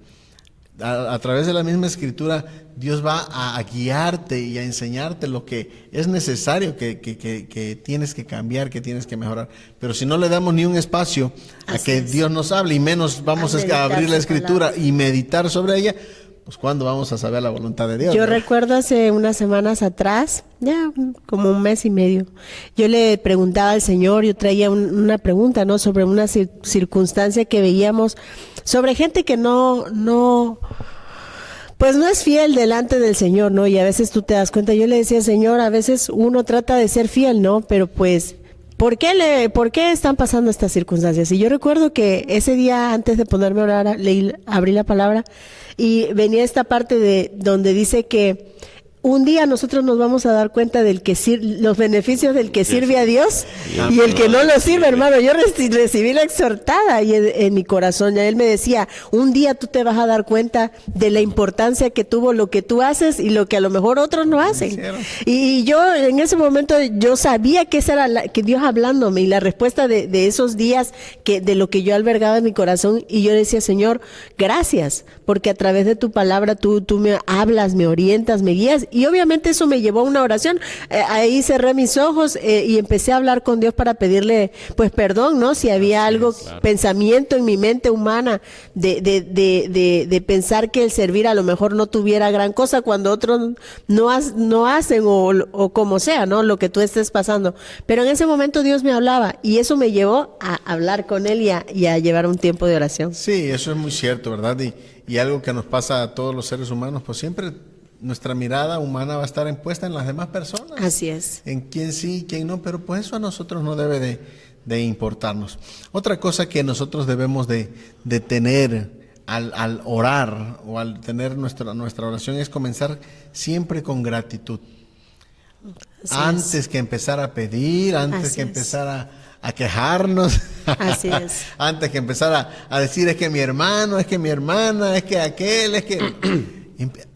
A través de la misma Escritura, Dios va a guiarte y a enseñarte lo que es necesario que tienes que cambiar, que tienes que mejorar. Pero si no le damos ni un espacio a que Dios nos hable, y menos vamos a abrir la Escritura y meditar sobre ella, pues ¿cuándo vamos a saber la voluntad de Dios? Yo ¿no? recuerdo hace unas semanas atrás, ya como un mes y medio, yo le preguntaba al Señor, yo traía una pregunta, ¿no? Sobre una circunstancia que veíamos, sobre gente que pues no es fiel delante del Señor, ¿no? Y a veces tú te das cuenta, yo le decía, Señor, a veces uno trata de ser fiel, ¿no? Pero pues, ¿por qué están pasando estas circunstancias? Y yo recuerdo que ese día, antes de ponerme a orar, abrí la palabra y venía esta parte de donde dice que un día nosotros nos vamos a dar cuenta del que los beneficios del que sirve a Dios y el que no lo sirve, hermano. Yo recibí la exhortada y en mi corazón, ya él me decía, un día tú te vas a dar cuenta de la importancia que tuvo lo que tú haces y lo que a lo mejor otros no hacen. Y yo en ese momento yo sabía que esa era que Dios hablándome y la respuesta de esos días de lo que yo albergaba en mi corazón, y yo decía, Señor, gracias, porque a través de tu palabra tú me hablas, me orientas, me guías. Y obviamente eso me llevó a una oración. Ahí cerré mis ojos y empecé a hablar con Dios para pedirle pues perdón, ¿no? Si había algo, claro, pensamiento en mi mente humana de pensar que el servir a lo mejor no tuviera gran cosa cuando otros no hacen o como sea, ¿no? Lo que tú estés pasando. Pero en ese momento Dios me hablaba y eso me llevó a hablar con Él y a llevar un tiempo de oración. Sí, eso es muy cierto, ¿verdad? Y algo que nos pasa a todos los seres humanos, pues siempre nuestra mirada humana va a estar impuesta en las demás personas. Así es. En quién sí, quién no, pero pues eso a nosotros no debe de importarnos. Otra cosa que nosotros debemos de tener al orar o al tener nuestra oración es comenzar siempre con gratitud. Antes que empezar a pedir, antes que empezar a quejarnos. Así es. Antes que empezar a decir es que mi hermano, es que mi hermana, es que aquel, es que...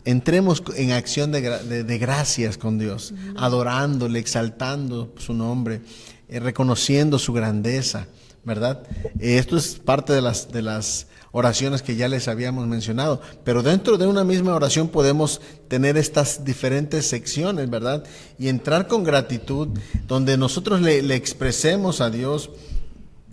Entremos en acción de gracias con Dios, adorándole, exaltando su nombre, reconociendo su grandeza, ¿verdad? Esto es parte de las oraciones que ya les habíamos mencionado, pero dentro de una misma oración podemos tener estas diferentes secciones, ¿verdad? Y entrar con gratitud, donde nosotros le expresemos a Dios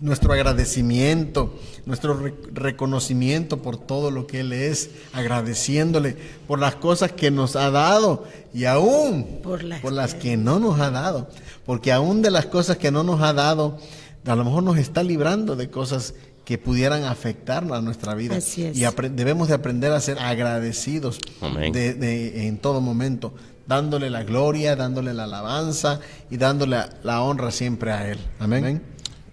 nuestro agradecimiento, nuestro reconocimiento por todo lo que Él es, agradeciéndole por las cosas que nos ha dado y aún por las que no nos ha dado, porque aún de las cosas que no nos ha dado, a lo mejor nos está librando de cosas que pudieran afectar a nuestra vida. Así es. Y debemos de aprender a ser agradecidos en todo momento, dándole la gloria, dándole la alabanza y dándole la honra siempre a Él. Amén.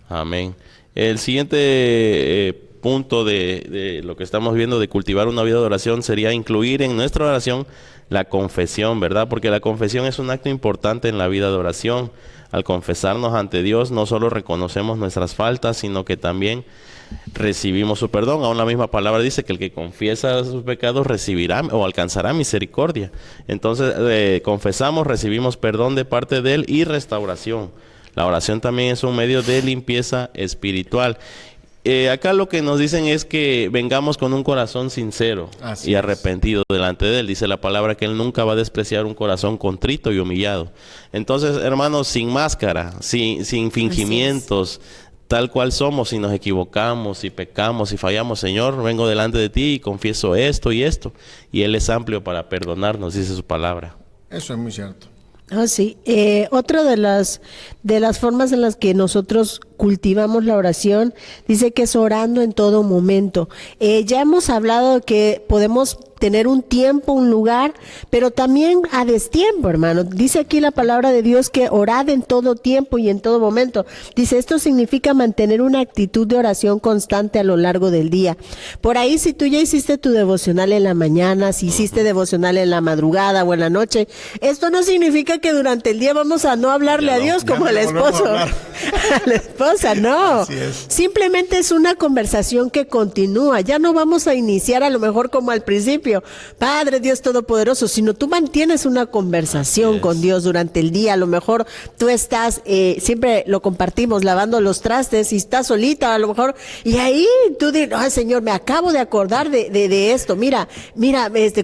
Amén. El siguiente punto de lo que estamos viendo de cultivar una vida de oración sería incluir en nuestra oración la confesión, ¿verdad? Porque la confesión es un acto importante en la vida de oración. Al confesarnos ante Dios, no solo reconocemos nuestras faltas, sino que también recibimos su perdón. Aún la misma palabra dice que el que confiesa sus pecados recibirá o alcanzará misericordia. Entonces, confesamos, recibimos perdón de parte de Él y restauración. La oración también es un medio de limpieza espiritual. Acá lo que nos dicen es que vengamos con un corazón sincero y arrepentido delante de Él. Dice la palabra que Él nunca va a despreciar un corazón contrito y humillado. Entonces, hermanos, sin máscara, sin fingimientos, tal cual somos, si nos equivocamos, si pecamos, si fallamos, Señor, vengo delante de ti y confieso esto y esto. Y Él es amplio para perdonarnos, dice su palabra. Eso es muy cierto. Oh, sí. Otra de las formas en las que nosotros cultivamos la oración, dice que es orando en todo momento. Ya hemos hablado de que podemos tener un tiempo, un lugar, pero también a destiempo, hermano. Dice aquí la palabra de Dios que orad en todo tiempo y en todo momento. Dice, esto significa mantener una actitud de oración constante a lo largo del día. Por ahí, si tú ya hiciste tu devocional en la mañana, si hiciste devocional en la madrugada o en la noche, esto no significa que durante el día vamos a no hablarle a Dios como el esposo. A la esposa, no. Simplemente es una conversación que continúa. Ya no vamos a iniciar a lo mejor como al principio, Padre Dios Todopoderoso, sino tú mantienes una conversación con Dios durante el día. A lo mejor tú estás, siempre lo compartimos, lavando los trastes y estás solita a lo mejor, y ahí tú dices, ay Señor, me acabo de acordar de esto, mira,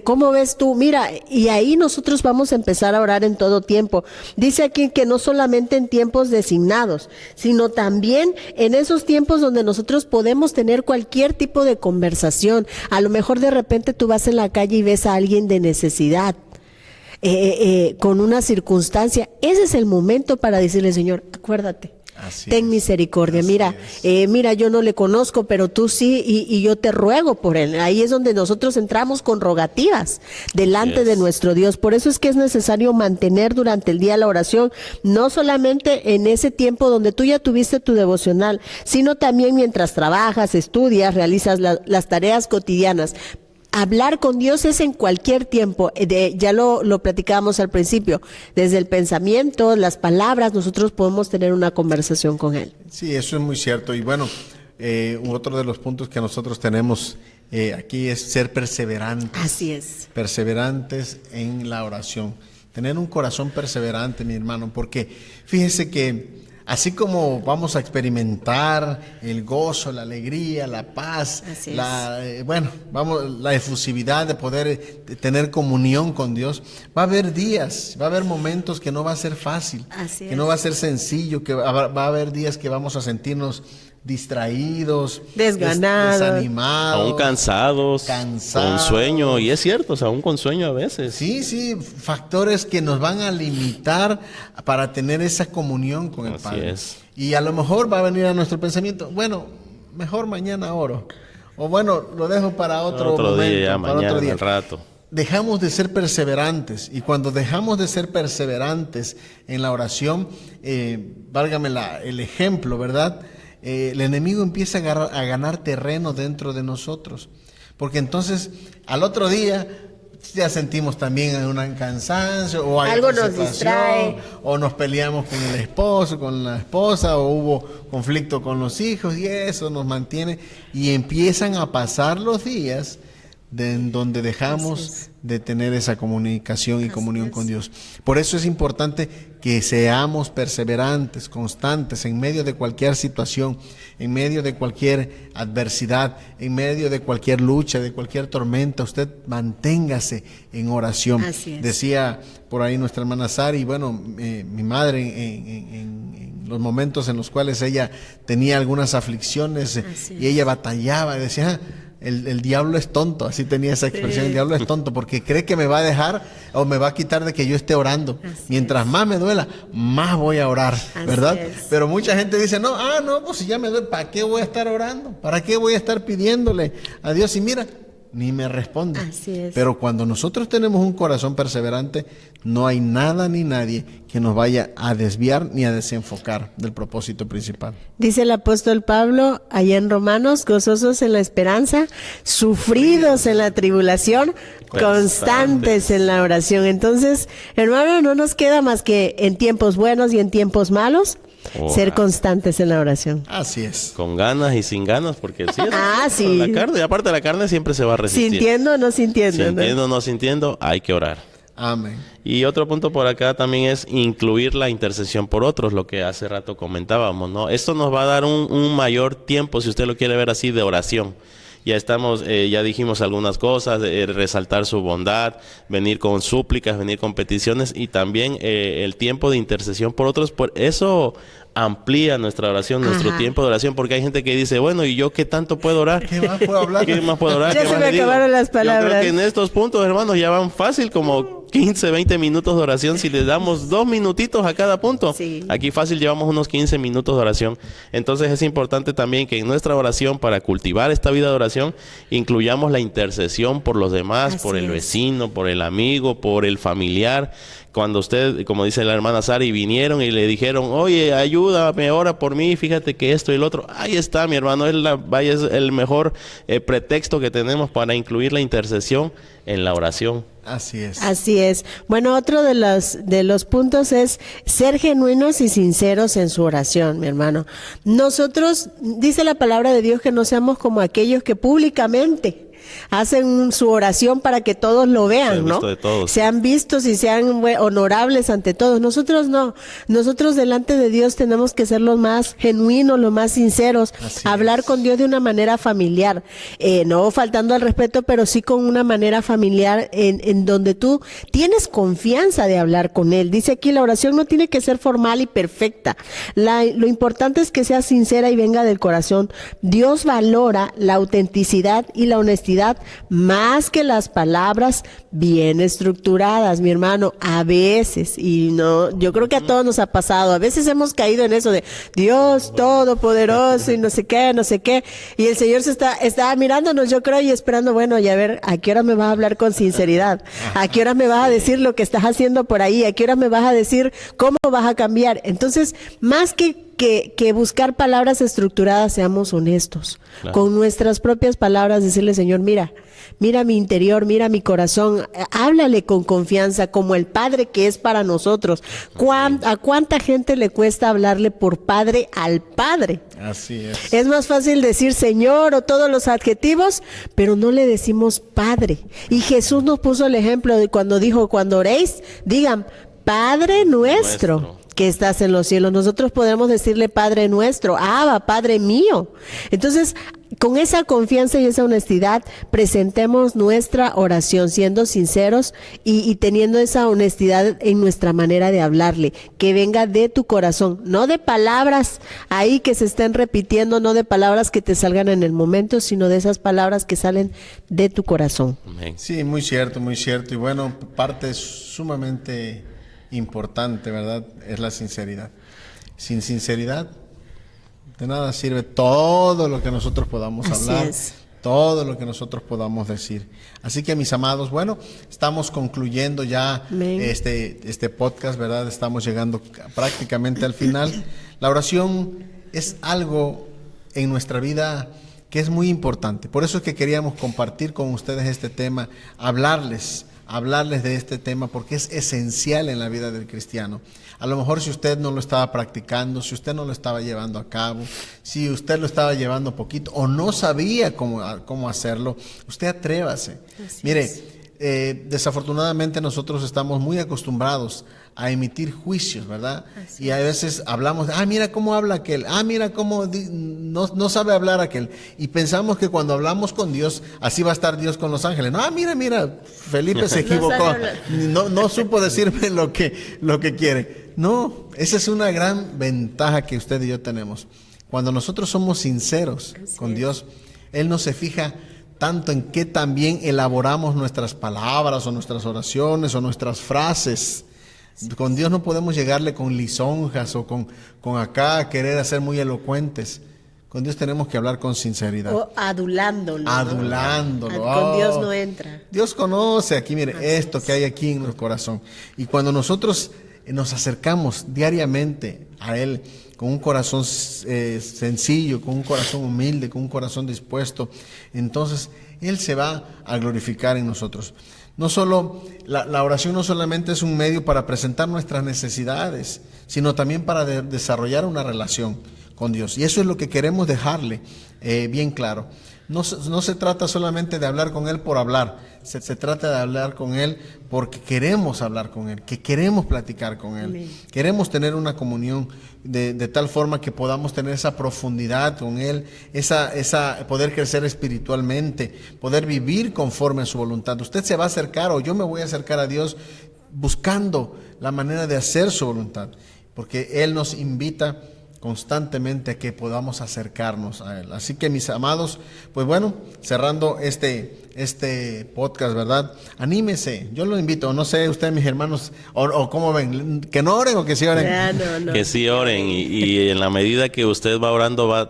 ¿cómo ves tú? Mira, y ahí nosotros vamos a empezar a orar en todo tiempo. Dice aquí que no solamente en tiempos designados, sino también en esos tiempos donde nosotros podemos tener cualquier tipo de conversación. A lo mejor de repente tú vas en la calle y ves a alguien de necesidad, con una circunstancia, ese es el momento para decirle, Señor, acuérdate. Ten misericordia. Mira, yo no le conozco, pero tú sí, y yo te ruego por él. Ahí es donde nosotros entramos con rogativas delante de nuestro Dios. Por eso es que es necesario mantener durante el día la oración, no solamente en ese tiempo donde tú ya tuviste tu devocional, sino también mientras trabajas, estudias, realizas las tareas cotidianas. Hablar con Dios es en cualquier tiempo, ya lo platicábamos al principio, desde el pensamiento, las palabras, nosotros podemos tener una conversación con Él. Sí, eso es muy cierto. Y bueno, otro de los puntos que nosotros tenemos aquí es ser perseverantes. Así es. Perseverantes en la oración. Tener un corazón perseverante, mi hermano, porque fíjese que así como vamos a experimentar el gozo, la alegría, la paz, la efusividad de poder tener comunión con Dios, va a haber días, va a haber momentos que no va a ser fácil, que no va a ser sencillo, que va a haber días que vamos a sentirnos distraídos, desganados, desanimados, aún cansados, con sueño, y es cierto, aún con sueño a veces. Sí, factores que nos van a limitar para tener esa comunión con el Padre. Es. Y a lo mejor va a venir a nuestro pensamiento, bueno, mejor mañana oro, o bueno, lo dejo para otro momento, día, para mañana, otro día. al rato. Dejamos de ser perseverantes, y cuando dejamos de ser perseverantes en la oración, válgame el ejemplo, ¿verdad? El enemigo empieza a ganar terreno dentro de nosotros, porque entonces al otro día ya sentimos también un cansancio, o hay algo nos distrae, o nos peleamos con el esposo, con la esposa, o hubo conflicto con los hijos, y eso nos mantiene, y empiezan a pasar los días donde dejamos de tener esa comunicación y comunión con Dios. Por eso es importante que seamos perseverantes, constantes, en medio de cualquier situación, en medio de cualquier adversidad, en medio de cualquier lucha, de cualquier tormenta. Usted manténgase en oración. Decía por ahí nuestra hermana Sari, bueno, mi madre en los momentos en los cuales ella tenía algunas aflicciones y ella batallaba, y decía, el diablo es tonto, así tenía esa expresión, el diablo es tonto, porque cree que me va a dejar o me va a quitar de que yo esté orando. Mientras más me duela, más voy a orar, ¿verdad? Pero mucha gente dice, no, pues si ya me duele, ¿para qué voy a estar orando? ¿Para qué voy a estar pidiéndole a Dios? Y mira, ni me responde. Pero cuando nosotros tenemos un corazón perseverante, no hay nada ni nadie que nos vaya a desviar ni a desenfocar del propósito principal. Dice el apóstol Pablo allá en Romanos, gozosos en la esperanza, sufridos en la tribulación, constantes en la oración. Entonces, hermano, no nos queda más que en tiempos buenos y en tiempos malos, ser constantes en la oración. Así es. Con ganas y sin ganas, porque sí. Sí. La carne, y aparte la carne siempre se va a resistir. Sintiendo o no sintiendo. Sintiendo o no sintiendo, hay que orar. Amén. Y otro punto por acá también es incluir la intercesión por otros, lo que hace rato comentábamos, ¿no? Esto nos va a dar un mayor tiempo, si usted lo quiere ver así, de oración. Ya estamos, ya dijimos algunas cosas, resaltar su bondad, venir con súplicas, venir con peticiones, y también el tiempo de intercesión por otros. Por eso amplía nuestra oración, nuestro tiempo de oración, porque hay gente que dice, bueno, ¿y yo qué tanto puedo orar? ¿Qué más puedo hablar? ¿Qué más puedo orar? Ya se me acabaron las palabras. Yo creo que en estos puntos, hermanos, ya van fácil como 15, 20 minutos de oración. Si les damos 2 minutitos a cada punto, aquí fácil llevamos unos 15 minutos de oración. Entonces es importante también que en nuestra oración, para cultivar esta vida de oración, incluyamos la intercesión por los demás, por el vecino, por el amigo, por el familiar. Cuando usted, como dice la hermana Sari, vinieron y le dijeron, oye, ayúdame, ora por mí, fíjate que esto y el otro. Ahí está, mi hermano, es el mejor pretexto que tenemos para incluir la intercesión en la oración. Así es. Así es. Bueno, otro de los puntos es ser genuinos y sinceros en su oración, mi hermano. Nosotros, dice la palabra de Dios, que no seamos como aquellos que públicamente hacen su oración para que todos lo vean, ¿no? Sean vistos y sean honorables ante todos. Nosotros no. Nosotros delante de Dios tenemos que ser los más genuinos, los más sinceros. Hablar con Dios de una manera familiar. No faltando al respeto, pero sí con una manera familiar en donde tú tienes confianza de hablar con Él. Dice aquí, la oración no tiene que ser formal y perfecta. Lo importante es que sea sincera y venga del corazón. Dios valora la autenticidad y la honestidad sinceridad más que las palabras bien estructuradas, mi hermano, a veces, y no, yo creo que a todos nos ha pasado, a veces hemos caído en eso de Dios todopoderoso y no sé qué, y el Señor está mirándonos, yo creo, y esperando, bueno, y a ver, ¿a qué hora me vas a hablar con sinceridad? ¿A qué hora me vas a decir lo que estás haciendo por ahí? ¿A qué hora me vas a decir cómo vas a cambiar? Entonces, más que buscar palabras estructuradas, seamos honestos, claro, con nuestras propias palabras, decirle, Señor, mira mi interior, mira mi corazón, háblale con confianza, como el Padre que es para nosotros. ¿A cuánta gente le cuesta hablarle por Padre al Padre? Así es. Es más fácil decir Señor o todos los adjetivos, pero no le decimos Padre. Y Jesús nos puso el ejemplo de cuando dijo, cuando oréis, digan, Padre nuestro que estás en los cielos. Nosotros podemos decirle Padre nuestro, Abba, Padre mío. Entonces, con esa confianza y esa honestidad, presentemos nuestra oración, siendo sinceros y teniendo esa honestidad en nuestra manera de hablarle, que venga de tu corazón, no de palabras ahí que se estén repitiendo, no de palabras que te salgan en el momento, sino de esas palabras que salen de tu corazón. Amén. Sí, muy cierto, muy cierto. Y bueno, parte sumamente importante, ¿verdad? Es la sinceridad. Sin sinceridad, de nada sirve todo lo que nosotros podamos hablar, todo lo que nosotros podamos decir. Así que, mis amados, bueno, estamos concluyendo ya este podcast, ¿verdad? Estamos llegando prácticamente al final. La oración es algo en nuestra vida que es muy importante. Por eso es que queríamos compartir con ustedes este tema, hablarles de este tema, porque es esencial en la vida del cristiano. A lo mejor si usted no lo estaba practicando, si usted no lo estaba llevando a cabo, si usted lo estaba llevando poquito o no sabía cómo hacerlo, usted atrévase. Mire, desafortunadamente nosotros estamos muy acostumbrados a emitir juicios, ¿verdad? Y a veces hablamos, mira cómo habla aquel, mira cómo no sabe hablar aquel. Y pensamos que cuando hablamos con Dios, así va a estar Dios con los ángeles. No, mira, Felipe se equivocó, no supo decirme lo que quiere. No, esa es una gran ventaja que usted y yo tenemos. Cuando nosotros somos sinceros con Dios, Él no se fija tanto en qué también elaboramos nuestras palabras o nuestras oraciones o nuestras frases. Con Dios no podemos llegarle con lisonjas o con acá querer hacer muy elocuentes. Con Dios tenemos que hablar con sinceridad. O adulándolo. Con Dios no entra. Dios conoce aquí, mire, esto que hay aquí en nuestro corazón. Y cuando nosotros nos acercamos diariamente a Él con un corazón sencillo, con un corazón humilde, con un corazón dispuesto, entonces Él se va a glorificar en nosotros. No solo, la oración no solamente es un medio para presentar nuestras necesidades, sino también para desarrollar una relación con Dios. Y eso es lo que queremos dejarle bien claro. No se trata solamente de hablar con Él por hablar, se trata de hablar con Él porque queremos hablar con Él, que queremos platicar con Él. Amén. Queremos tener una comunión de tal forma que podamos tener esa profundidad con Él, poder crecer espiritualmente, poder vivir conforme a su voluntad. Usted se va a acercar o yo me voy a acercar a Dios buscando la manera de hacer su voluntad, porque Él nos invita constantemente a que podamos acercarnos a Él. Así que, mis amados, pues bueno, cerrando este podcast, ¿verdad? Anímese, yo lo invito, no sé ustedes, mis hermanos, o cómo ven, que no oren o que sí oren. No. Que sí oren y en la medida que usted va orando va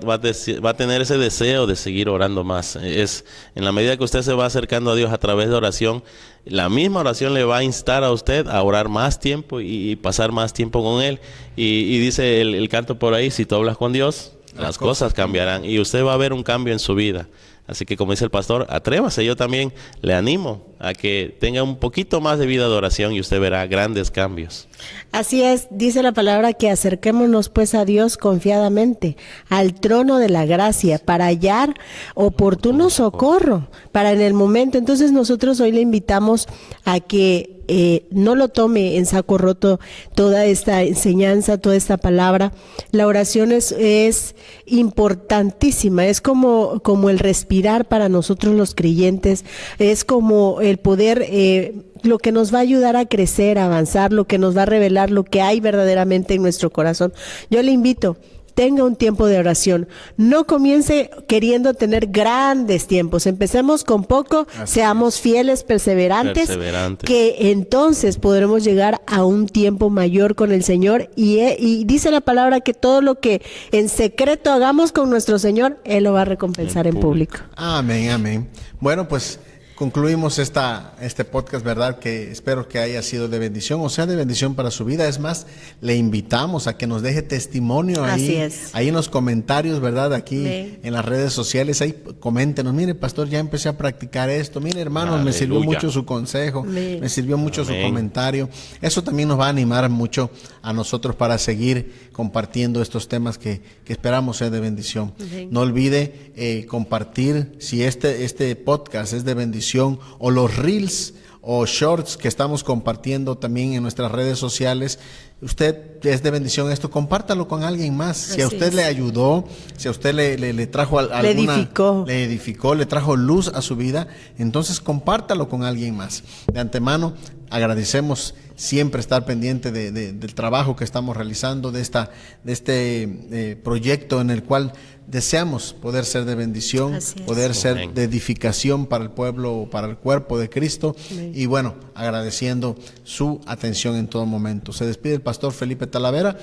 a tener ese deseo de seguir orando más. En la medida que usted se va acercando a Dios a través de oración, la misma oración le va a instar a usted a orar más tiempo y pasar más tiempo con Él. Y dice el canto por ahí, si tú hablas con Dios, las cosas cambiarán y usted va a ver un cambio en su vida. Así que, como dice el pastor, atrévase. Yo también le animo a que tenga un poquito más de vida de oración y usted verá grandes cambios. Así es, dice la palabra que acerquémonos pues a Dios confiadamente, al trono de la gracia, para hallar oportuno socorro, para en el momento. Entonces nosotros hoy le invitamos a que no lo tome en saco roto toda esta enseñanza, toda esta palabra. La oración es importantísima, es como el respirar para nosotros los creyentes, es como el poder, lo que nos va a ayudar a crecer, a avanzar, lo que nos va a revelar lo que hay verdaderamente en nuestro corazón. Yo le invito tenga un tiempo de oración. No comience queriendo tener grandes tiempos. Empecemos con poco, seamos fieles, perseverantes, que entonces podremos llegar a un tiempo mayor con el Señor. Y dice la palabra que todo lo que en secreto hagamos con nuestro Señor, Él lo va a recompensar en público. Amén, amén. Bueno, pues concluimos este podcast, ¿verdad? Que espero que haya sido de bendición, o sea, de bendición para su vida. Es más, le invitamos a que nos deje testimonio ahí en los comentarios, ¿verdad? Aquí en las redes sociales, ahí coméntenos, mire, pastor, ya empecé a practicar esto, mire, hermanos, me sirvió mucho su consejo, me sirvió mucho su comentario. Eso también nos va a animar mucho a nosotros para seguir compartiendo estos temas que esperamos sea de bendición. No olvide compartir, si este podcast es de bendición, o los reels o shorts que estamos compartiendo también en nuestras redes sociales. Usted es de bendición esto, compártalo con alguien más. Si a usted le ayudó, si a usted le trajo le edificó, le trajo luz a su vida, entonces compártalo con alguien más. De antemano, agradecemos siempre estar pendiente del trabajo que estamos realizando, de este proyecto en el cual deseamos poder ser de bendición, poder ser de edificación para el pueblo, para el cuerpo de Cristo. Y bueno, agradeciendo su atención en todo momento. Se despide el pastor Felipe Talavera,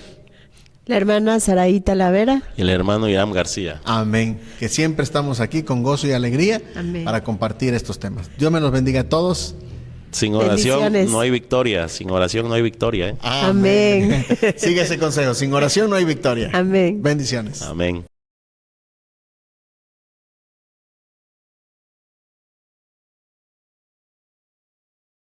la hermana Saraí Talavera y el hermano Iram García. Amén. Que siempre estamos aquí con gozo y alegría para compartir estos temas. Dios me los bendiga a todos. Sin oración no hay victoria. Sin oración no hay victoria. Amén. Sigue ese consejo. Sin oración no hay victoria. Amén. Bendiciones. Amén.